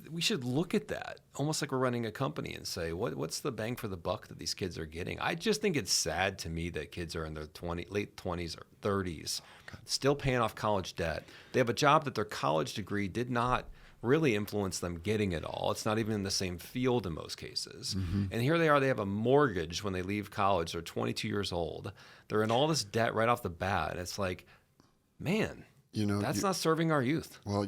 we should look at that almost like we're running a company and say, what's the bang for the buck that these kids are getting? I just think it's sad to me that kids are in their late 20s or 30s, still paying off college debt. They have a job that their college degree did not really influence them getting it all. It's not even in the same field in most cases. And here they are, they have a mortgage when they leave college. They're 22 years old. They're in all this debt right off the bat. It's like, man, that's not serving our youth. Well,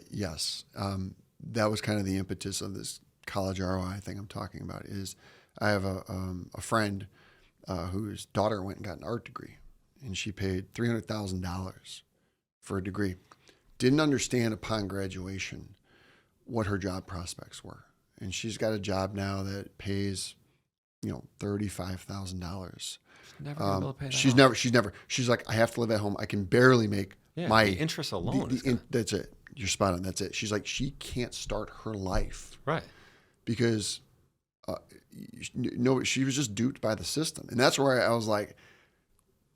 yes. That was kind of the impetus of this college ROI thing I'm talking about. Is I have a friend whose daughter went and got an art degree, and she paid $300,000 for a degree. Didn't understand upon graduation what her job prospects were, and she's got a job now that pays, $35,000. Never gonna be able to pay that She's like, I have to live at home. I can barely make my the interest alone. That's it. You're spot on. That's it. She's like, she can't start her life because she was just duped by the system, and that's where I was like,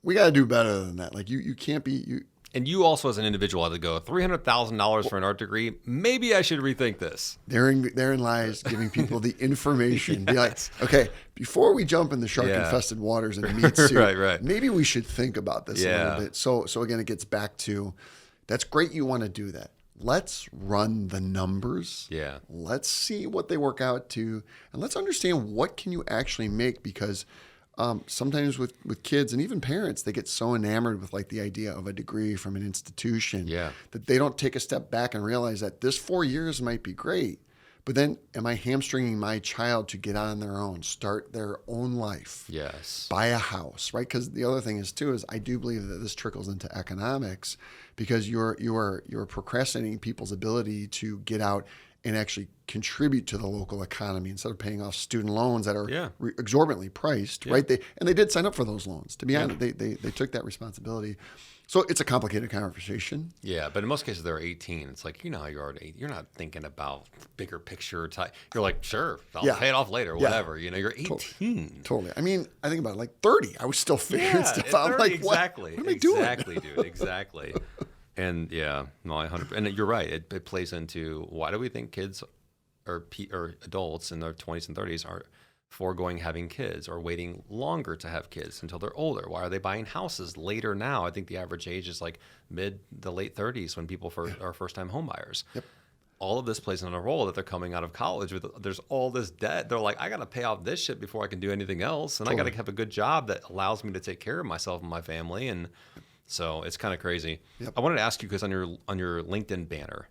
we got to do better than that. Like you can't be. And you also, as an individual, had to go $300,000 for an art degree. Maybe I should rethink this. Therein lies giving people the information. Be like, okay, before we jump in the shark-infested waters and meat suit, maybe we should think about this a little bit. So again, it gets back to, that's great you want to do that. Let's run the numbers. Yeah. Let's see what they work out to, and let's understand what can you actually make, because sometimes with kids and even parents, they get so enamored with like the idea of a degree from an institution that they don't take a step back and realize that this 4 years might be great, but then am I hamstringing my child to get on their own, start their own life, buy a house, right? Because the other thing is too, is I do believe that this trickles into economics, because you're procrastinating people's ability to get out and actually contribute to the local economy instead of paying off student loans that are Yeah. exorbitantly priced, right? They did sign up for those loans. To be honest, they took that responsibility. So it's a complicated conversation. Yeah, but in most cases they're 18. It's like, you know how you are at 8. You're not thinking about bigger picture type. You're like, sure, I'll pay it off later, whatever. You know, you're 18. Totally. I mean, I think about it, like 30. I was still figuring stuff out. 30, Like, exactly. What am I doing? Exactly, dude. Exactly. And yeah, no, I 100%. And you're right. It plays into why do we think kids or adults in their 20s and 30s are foregoing having kids or waiting longer to have kids until they're older? Why are they buying houses later now? I think the average age is like mid to late 30s when people are first-time home buyers. Yep. All of this plays in a role that they're coming out of college with. There's all this debt. They're like, I got to pay off this shit before I can do anything else. And I got to have a good job that allows me to take care of myself and my family. And so it's kind of crazy. Yep. I wanted to ask you, because on your LinkedIn banner,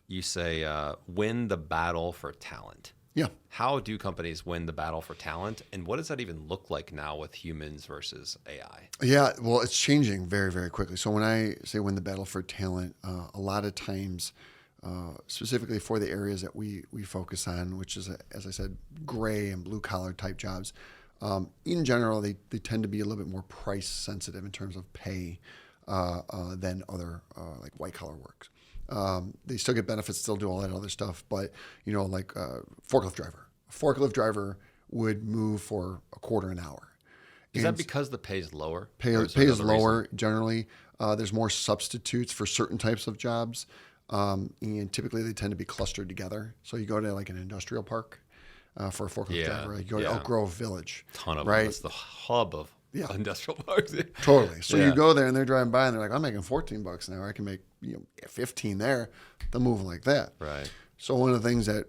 you say, win the battle for talent. Yeah. How do companies win the battle for talent? And what does that even look like now with humans versus AI? Yeah, well, it's changing very, very quickly. So when I say win the battle for talent, a lot of times, specifically for the areas that we focus on, which is, as I said, gray and blue collar type jobs, in general, they tend to be a little bit more price sensitive in terms of pay than other like white collar works. They still get benefits, still do all that other stuff, but like forklift driver. A forklift driver would move for a quarter an hour. Is that because the pay is lower? Pay is lower generally. There's more substitutes for certain types of jobs, and typically they tend to be clustered together. So you go to like an industrial park for a forklift driver. You go to Elk Grove Village. Ton of right? them. It's the hub of industrial parks. Totally. So you go there and they're driving by and they're like, I'm making $14 an hour. I can make 15 there. They'll move like that. Right. So one of the things that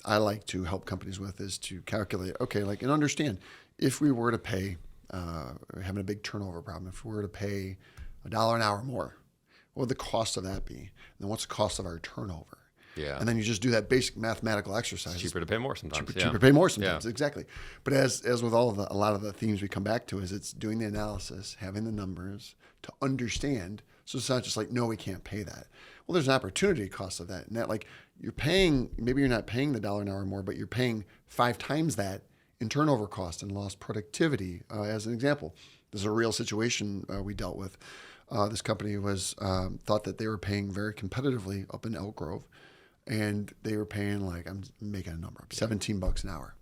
I like to help companies with is to calculate, and understand, if we were to pay, having a big turnover problem, if we were to pay $1 an hour more, what would the cost of that be? And then what's the cost of our turnover? Yeah. And then you just do that basic mathematical exercise. It's cheaper to pay more sometimes. Cheaper to pay more sometimes, exactly. But as with a lot of the themes we come back to, is it's doing the analysis, having the numbers to understand. So it's not just like, no, we can't pay that. Well, there's an opportunity cost of that. And that, like, maybe you're not paying the $1 an hour more, but you're paying 5 times that in turnover cost and lost productivity. As an example, this is a real situation we dealt with. This company was thought that they were paying very competitively up in Elk Grove. And they were paying, like, I'm making a number up, $17 an hour.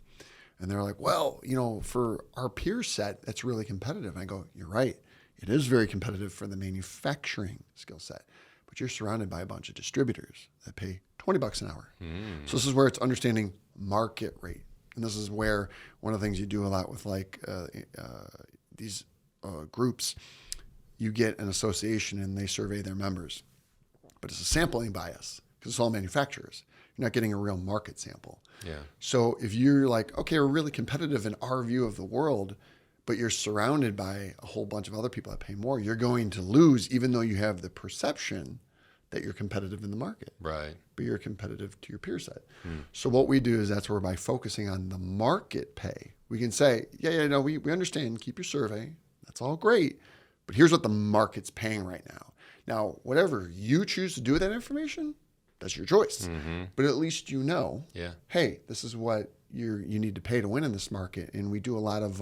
And they're like, well, for our peer set, that's really competitive. And I go, you're right. It is very competitive for the manufacturing skill set. But you're surrounded by a bunch of distributors that pay $20 an hour. So this is where it's understanding market rate. And this is where one of the things you do a lot with these groups, you get an association and they survey their members. But it's a sampling bias, because it's all manufacturers. You're not getting a real market sample. Yeah. So if you're like, okay, we're really competitive in our view of the world, but you're surrounded by a whole bunch of other people that pay more, you're going to lose, even though you have the perception that you're competitive in the market. Right. But you're competitive to your peer set. So what we do is that's where, by focusing on the market pay, we can say, we understand, keep your survey. That's all great. But here's what the market's paying right now. Now, whatever you choose to do with that information, that's your choice. But at least hey, this is what you need to pay to win in this market. And we do a lot of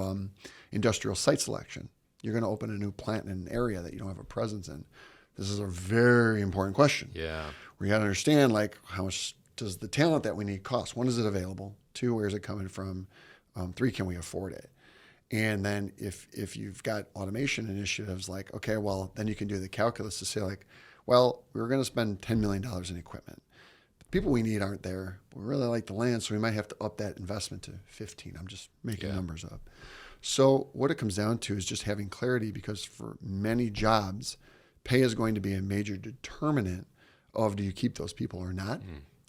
industrial site selection. You're going to open a new plant in an area that you don't have a presence in. This is a very important question. Yeah. We got to understand, like, how much does the talent that we need cost? When is it available? 2, where is it coming from? 3, can we afford it? And then if you've got automation initiatives, like, okay, well, then you can do the calculus to say, like, well, we were going to spend $10 million in equipment. The people we need aren't there. We really like the land, so we might have to up that investment to 15. I'm just making numbers up. So what it comes down to is just having clarity, because for many jobs, pay is going to be a major determinant of, do you keep those people or not?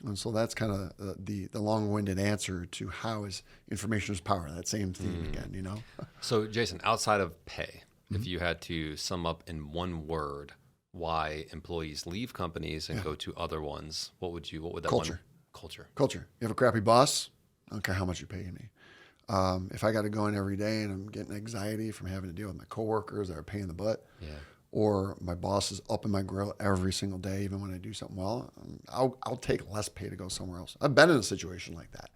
And so that's kind of the long-winded answer to how is information is power, that same theme again, So Jason, outside of pay, if you had to sum up in one word why employees leave companies and go to other ones, what would that Culture. Culture. You have a crappy boss, I don't care how much you're paying me. If I got to go in every day and I'm getting anxiety from having to deal with my coworkers that are a pain in the butt, or my boss is up in my grill every single day, even when I do something well, I'll take less pay to go somewhere else. I've been in a situation like that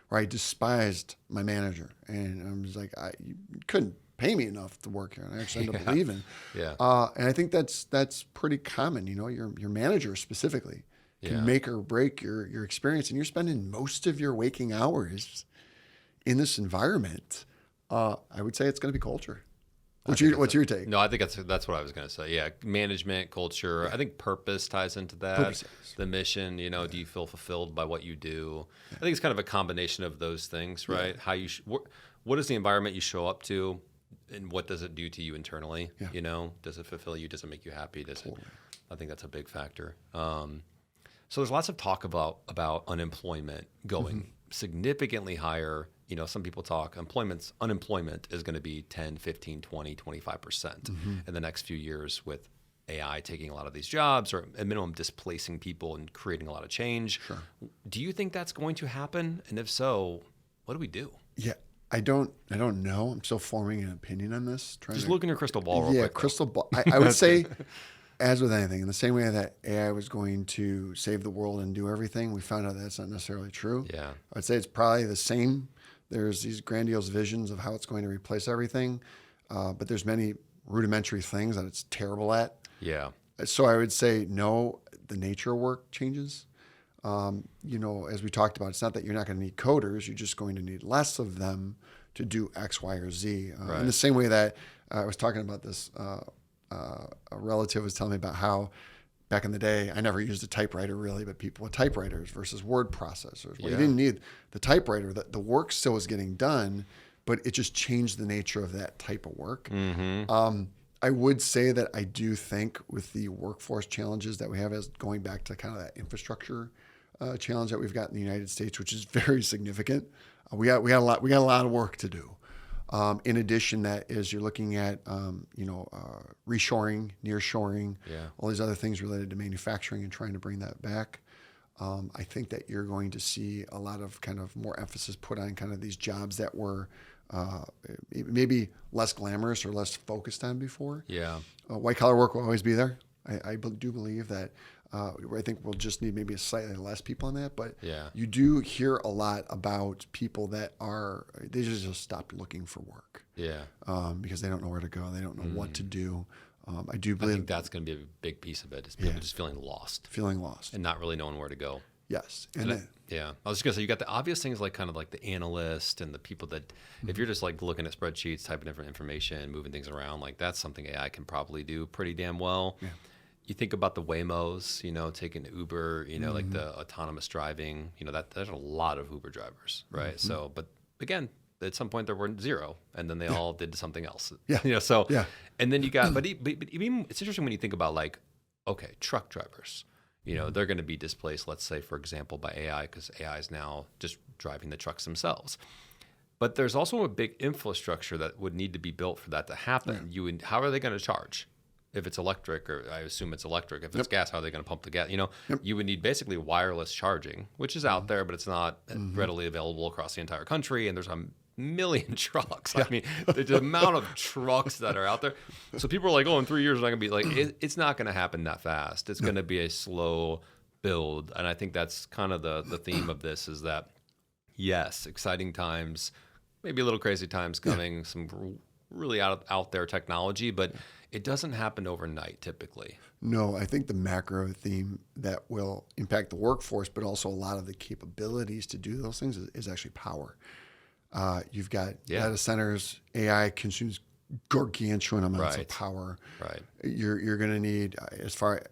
where I despised my manager, and I was like, you couldn't pay me enough to work here, and I actually ended up leaving. Yeah. And I think that's pretty common. You know, your manager specifically can make or break your experience, and you're spending most of your waking hours in this environment. I would say it's going to be culture. What's your take? No, I think that's what I was going to say. Yeah, management, culture. I think purpose ties into that. The mission. You know, do you feel fulfilled by what you do? I think it's kind of a combination of those things, right? How you what is the environment you show up to, and what does it do to you internally? You know, does it fulfill you? Does it make you happy? Does it? I think that's a big factor. So there's lots of talk about unemployment going significantly higher. You know, some people talk unemployment is going to be 10, 15, 20, 25% in the next few years with AI taking a lot of these jobs, or at minimum displacing people and creating a lot of change. Sure. Do you think that's going to happen? And if so, what do we do? Yeah, I don't know. I'm still forming an opinion on this. Just look in your crystal ball real quick. Crystal ball. I would say, as with anything, in the same way that AI was going to save the world and do everything, we found out that's not necessarily true. Yeah. I'd say it's probably the same. There's these grandiose visions of how it's going to replace everything, but there's many rudimentary things that it's terrible at. Yeah. So I would say no, the nature of work changes. You know, as we talked about, it's not that you're not going to need coders, you're just going to need less of them to do X, Y, or Z. In the same way that I was talking about this, a relative was telling me about how back in the day, I never used a typewriter really, but people with typewriters versus word processors. Well, you didn't need the typewriter. The work still was getting done, but it just changed the nature of that type of work. I would say that I do think with the workforce challenges that we have, as going back to kind of that infrastructure challenge that we've got in the United States, which is very significant. We got a lot of work to do. In addition, that is you're looking at reshoring, nearshoring, all these other things related to manufacturing and trying to bring that back. I think that you're going to see a lot of kind of more emphasis put on kind of these jobs that were maybe less glamorous or less focused on before. Yeah. White collar work will always be there. I do believe that. I think we'll just need maybe slightly less people on that, but you do hear a lot about people that they just stopped looking for work. Yeah. Because they don't know where to go. They don't know what to do. I think that's going to be a big piece of it. Is people just feeling lost. And not really knowing where to go. Yes. I was just going to say, you got the obvious things like kind of like the analyst and the people that, if you're just like looking at spreadsheets, typing different information, moving things around, like that's something AI can probably do pretty damn well. Yeah. You think about the Waymos, you know, taking Uber, you know, like the autonomous driving, you know, there's a lot of Uber drivers, right? So, but again, at some point there were zero, and then they all did something else. You know, and then you got, but even it's interesting when you think about like, okay, truck drivers, you know, they're going to be displaced, let's say, for example, by AI, because AI is now just driving the trucks themselves. But there's also a big infrastructure that would need to be built for that to happen. How are they going to charge? If it's electric, or I assume it's electric. If it's gas, how are they going to pump the gas? You know, you would need basically wireless charging, which is out there, but it's not readily available across the entire country. And there's a million trucks. I mean, the amount of trucks that are out there. So people are like, oh, in 3 years, it's not going to be like, it's not going to happen that fast. It's going to be a slow build. And I think that's kind of the theme of this is that, yes, exciting times, maybe a little crazy times coming, some really out there technology, but it doesn't happen overnight typically. No, I think the macro theme that will impact the workforce, but also a lot of the capabilities to do those things is actually power. You've got data centers, AI consumes gargantuan amounts of power. Right. You're going to need,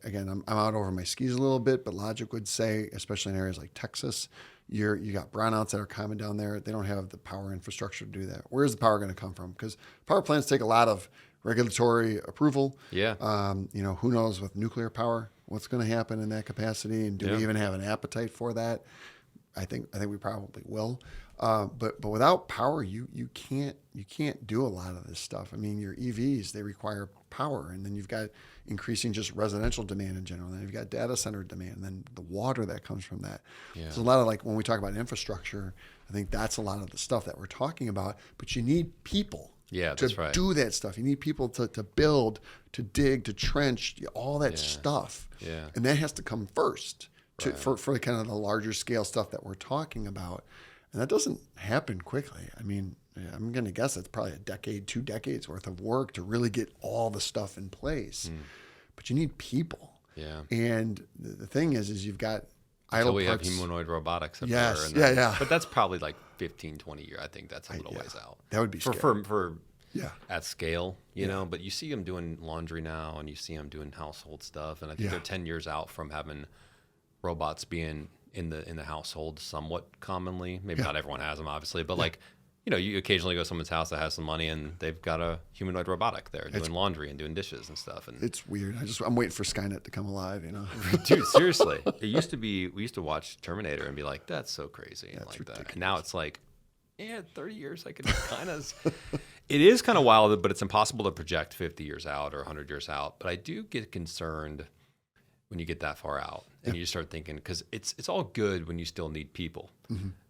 again, I'm out over my skis a little bit, but logic would say, especially in areas like Texas, you got brownouts that are common down there. They don't have the power infrastructure to do that. Where's the power going to come from? Because power plants take a lot of regulatory approval. You know, who knows with nuclear power, what's going to happen in that capacity, and do we even have an appetite for that? I think we probably will. But without power, you can't do a lot of this stuff. I mean, your EVs, they require power, and then you've got increasing just residential demand in general. Then you've got data center demand, and then the water that comes from that. So a lot of, like, when we talk about infrastructure, I think that's a lot of the stuff that we're talking about. But you need people Yeah, to that's right. do that stuff. You need people to build, to dig, to trench, all that stuff. Yeah. And that has to come first for kind of the larger scale stuff that we're talking about. And that doesn't happen quickly. I mean, I'm going to guess it's probably a decade, 2 decades worth of work to really get all the stuff in place. But you need people. Yeah. And the thing is you've got idle Until we parts. have humanoid robotics. Yes. There, Yeah. But that's probably like 15, 20 years. I think that's a little ways out. That would be for yeah. at scale, you know. But you see them doing laundry now, and you see them doing household stuff, and I think they're 10 years out from having robots being in the household somewhat commonly. Maybe not everyone has them, obviously, but like. You know, you occasionally go to someone's house that has some money, and they've got a humanoid robotic there doing laundry and doing dishes and stuff. And it's weird. I'm waiting for Skynet to come alive. You know, dude, seriously. It used to be we used to watch Terminator and be like, "That's so crazy," and like ridiculous. that. And now it's like, 30 years I could kind of. It is kind of wild, but it's impossible to project 50 years out or 100 years out. But I do get concerned when you get that far out and you start thinking because it's all good when you still need people,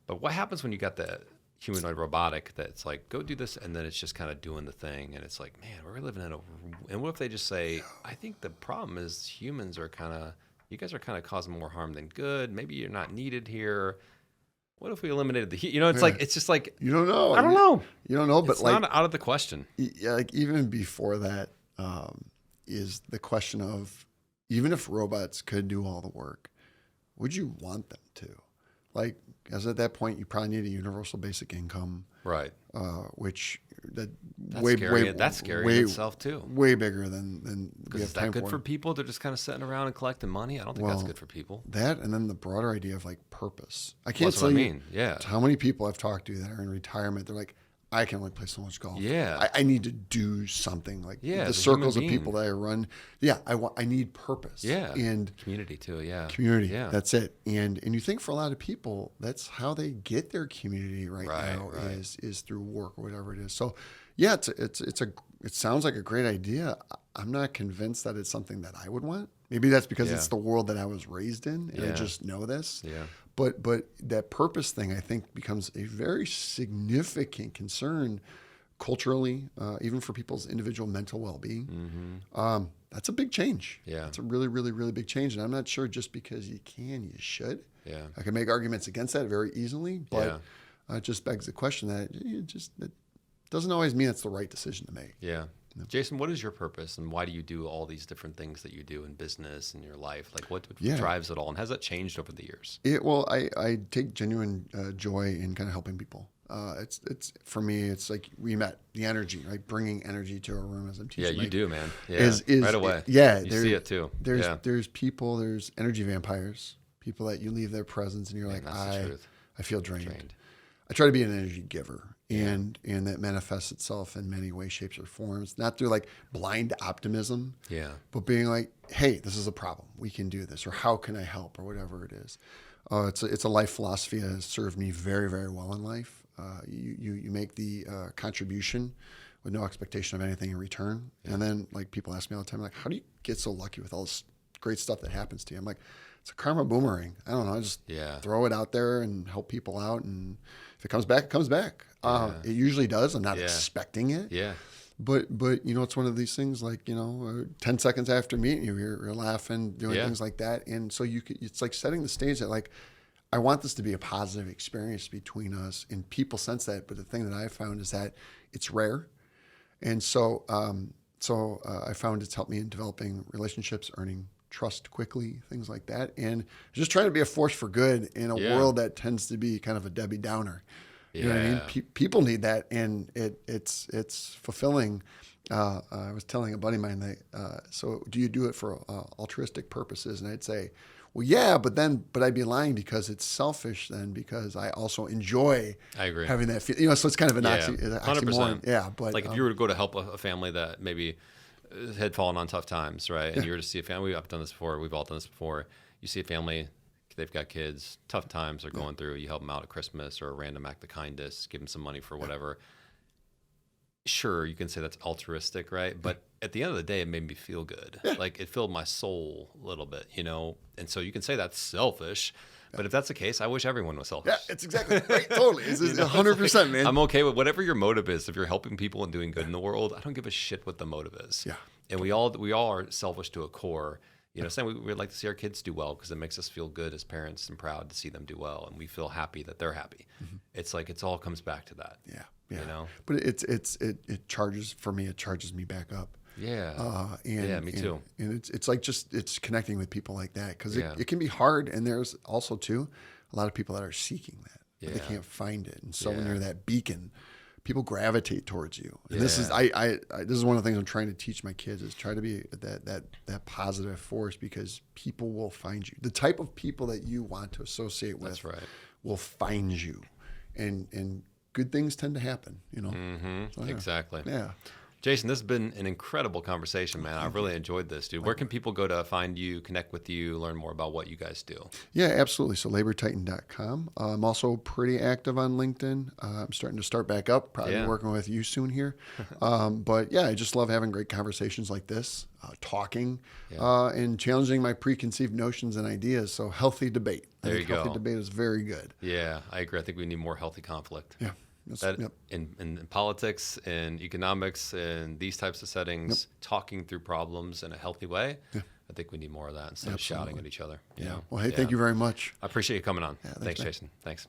but what happens when you got the humanoid robotic that's like, go do this, and then it's just kind of doing the thing, and it's like, man, we're living in and what if they just say, I think the problem is humans are you guys are kind of causing more harm than good. Maybe you're not needed here. What if we eliminated it's like, it's just like, you don't know. I don't know. You don't know, but it's like not out of the question. Like even before that is the question of, even if robots could do all the work, would you want them to? Like, because at that point, you probably need a universal basic income, Right? Which that's scary. That's scary in itself too. Way bigger than we have is time that good for. for people? They're just kind of sitting around and collecting money. I don't think that's good for people. That, and then the broader idea of like purpose. I can't That's tell what I you mean. Yeah. how many people I've talked to that are in retirement. They're like, I can only play so much golf. Yeah. I need to do something. Like Yeah, the as a circles of human people that I run. Yeah, I need purpose. Yeah. And Community too. Yeah. community. Yeah. That's it. And you think for a lot of people, that's how they get their community right now is through work or whatever it is. So yeah, it sounds like a great idea. I'm not convinced that it's something that I would want. Maybe that's because it's the world that I was raised in and I just know this. Yeah. But that purpose thing, I think, becomes a very significant concern culturally, even for people's individual mental well-being. That's a big change. Yeah. It's a really, really, really big change. And I'm not sure just because you can, you should. Yeah. I can make arguments against that very easily, but it just begs the question that it doesn't always mean it's the right decision to make. Yeah. Jason, what is your purpose and why do you do all these different things that you do in business and your life? Like what drives it all, and has that changed over the years? I take genuine joy in kind of helping people. It's for me, it's like we met the energy, right? Bringing energy to a room as I'm teaching. Yeah, you do, man. Yeah, is right away. You see it too. There's people, there's energy vampires, people that you leave their presence and you're like, I feel drained. I try to be an energy giver, and that manifests itself in many ways, shapes, or forms. Not through like blind optimism, but being like, "Hey, this is a problem. We can do this," or "How can I help?" or whatever it is. It's a life philosophy that has served me very, very well in life. You make the contribution with no expectation of anything in return, and then like people ask me all the time, like, "How do you get so lucky with all this great stuff that happens to you?" I'm like, it's a karma boomerang. I don't know. I just throw it out there and help people out. And if it comes back, it comes back. It usually does. I'm not expecting it. Yeah. But it's one of these things like, 10 seconds after meeting you, you're laughing, doing things like that. And so it's like setting the stage that like, I want this to be a positive experience between us, and people sense that. But the thing that I found is that it's rare. And so I found it's helped me in developing relationships, earning trust quickly, things like that, and just trying to be a force for good in a world that tends to be kind of a Debbie Downer. You know what I mean? People need that, and it's fulfilling. I was telling a buddy of mine that, so do you do it for altruistic purposes? And I'd say, well, yeah, but I'd be lying because it's selfish then, because I also enjoy having that feel, so it's kind of an oxymoron. 100%. Yeah, but like if you were to go to help a family that maybe had fallen on tough times, right? And you were to see a family, I've done this before, we've all done this before. You see a family, they've got kids, tough times they're going through, you help them out at Christmas or a random act of kindness, give them some money for whatever. Sure, you can say that's altruistic, right? But at the end of the day, it made me feel good. Like it filled my soul a little bit, And so you can say that's selfish, But if that's the case, I wish everyone was selfish. Yeah, it's exactly right. Totally. It's 100%, man. I'm okay with whatever your motive is. If you're helping people and doing good in the world, I don't give a shit what the motive is. Yeah. And we all are selfish to a core. Saying we'd like to see our kids do well because it makes us feel good as parents and proud to see them do well, and we feel happy that they're happy. It's like it all comes back to that. Yeah. But it charges for me. It charges me back up. Yeah. Me too. And it's like it's connecting with people like that because it can be hard. And there's also too a lot of people that are seeking that, but they can't find it. And so when you're that beacon, people gravitate towards you. And this is this is one of the things I'm trying to teach my kids is try to be that positive force because people will find you. The type of people that you want to associate with will find you, and good things tend to happen. So, Exactly. Yeah. Jason, this has been an incredible conversation, man. I really enjoyed this, dude. Where can people go to find you, connect with you, learn more about what you guys do? Yeah, absolutely. So labortitan.com. I'm also pretty active on LinkedIn. I'm starting to start back up, probably working with you soon here. But yeah, I just love having great conversations like this, talking, and challenging my preconceived notions and ideas. So healthy debate. I think healthy debate is very good. Yeah, I agree. I think we need more healthy conflict. Yeah. In politics and economics and these types of settings, talking through problems in a healthy way, I think we need more of that instead of shouting at each other. Well, hey, thank you very much. I appreciate you coming on. Yeah, thanks, Jason. Thanks.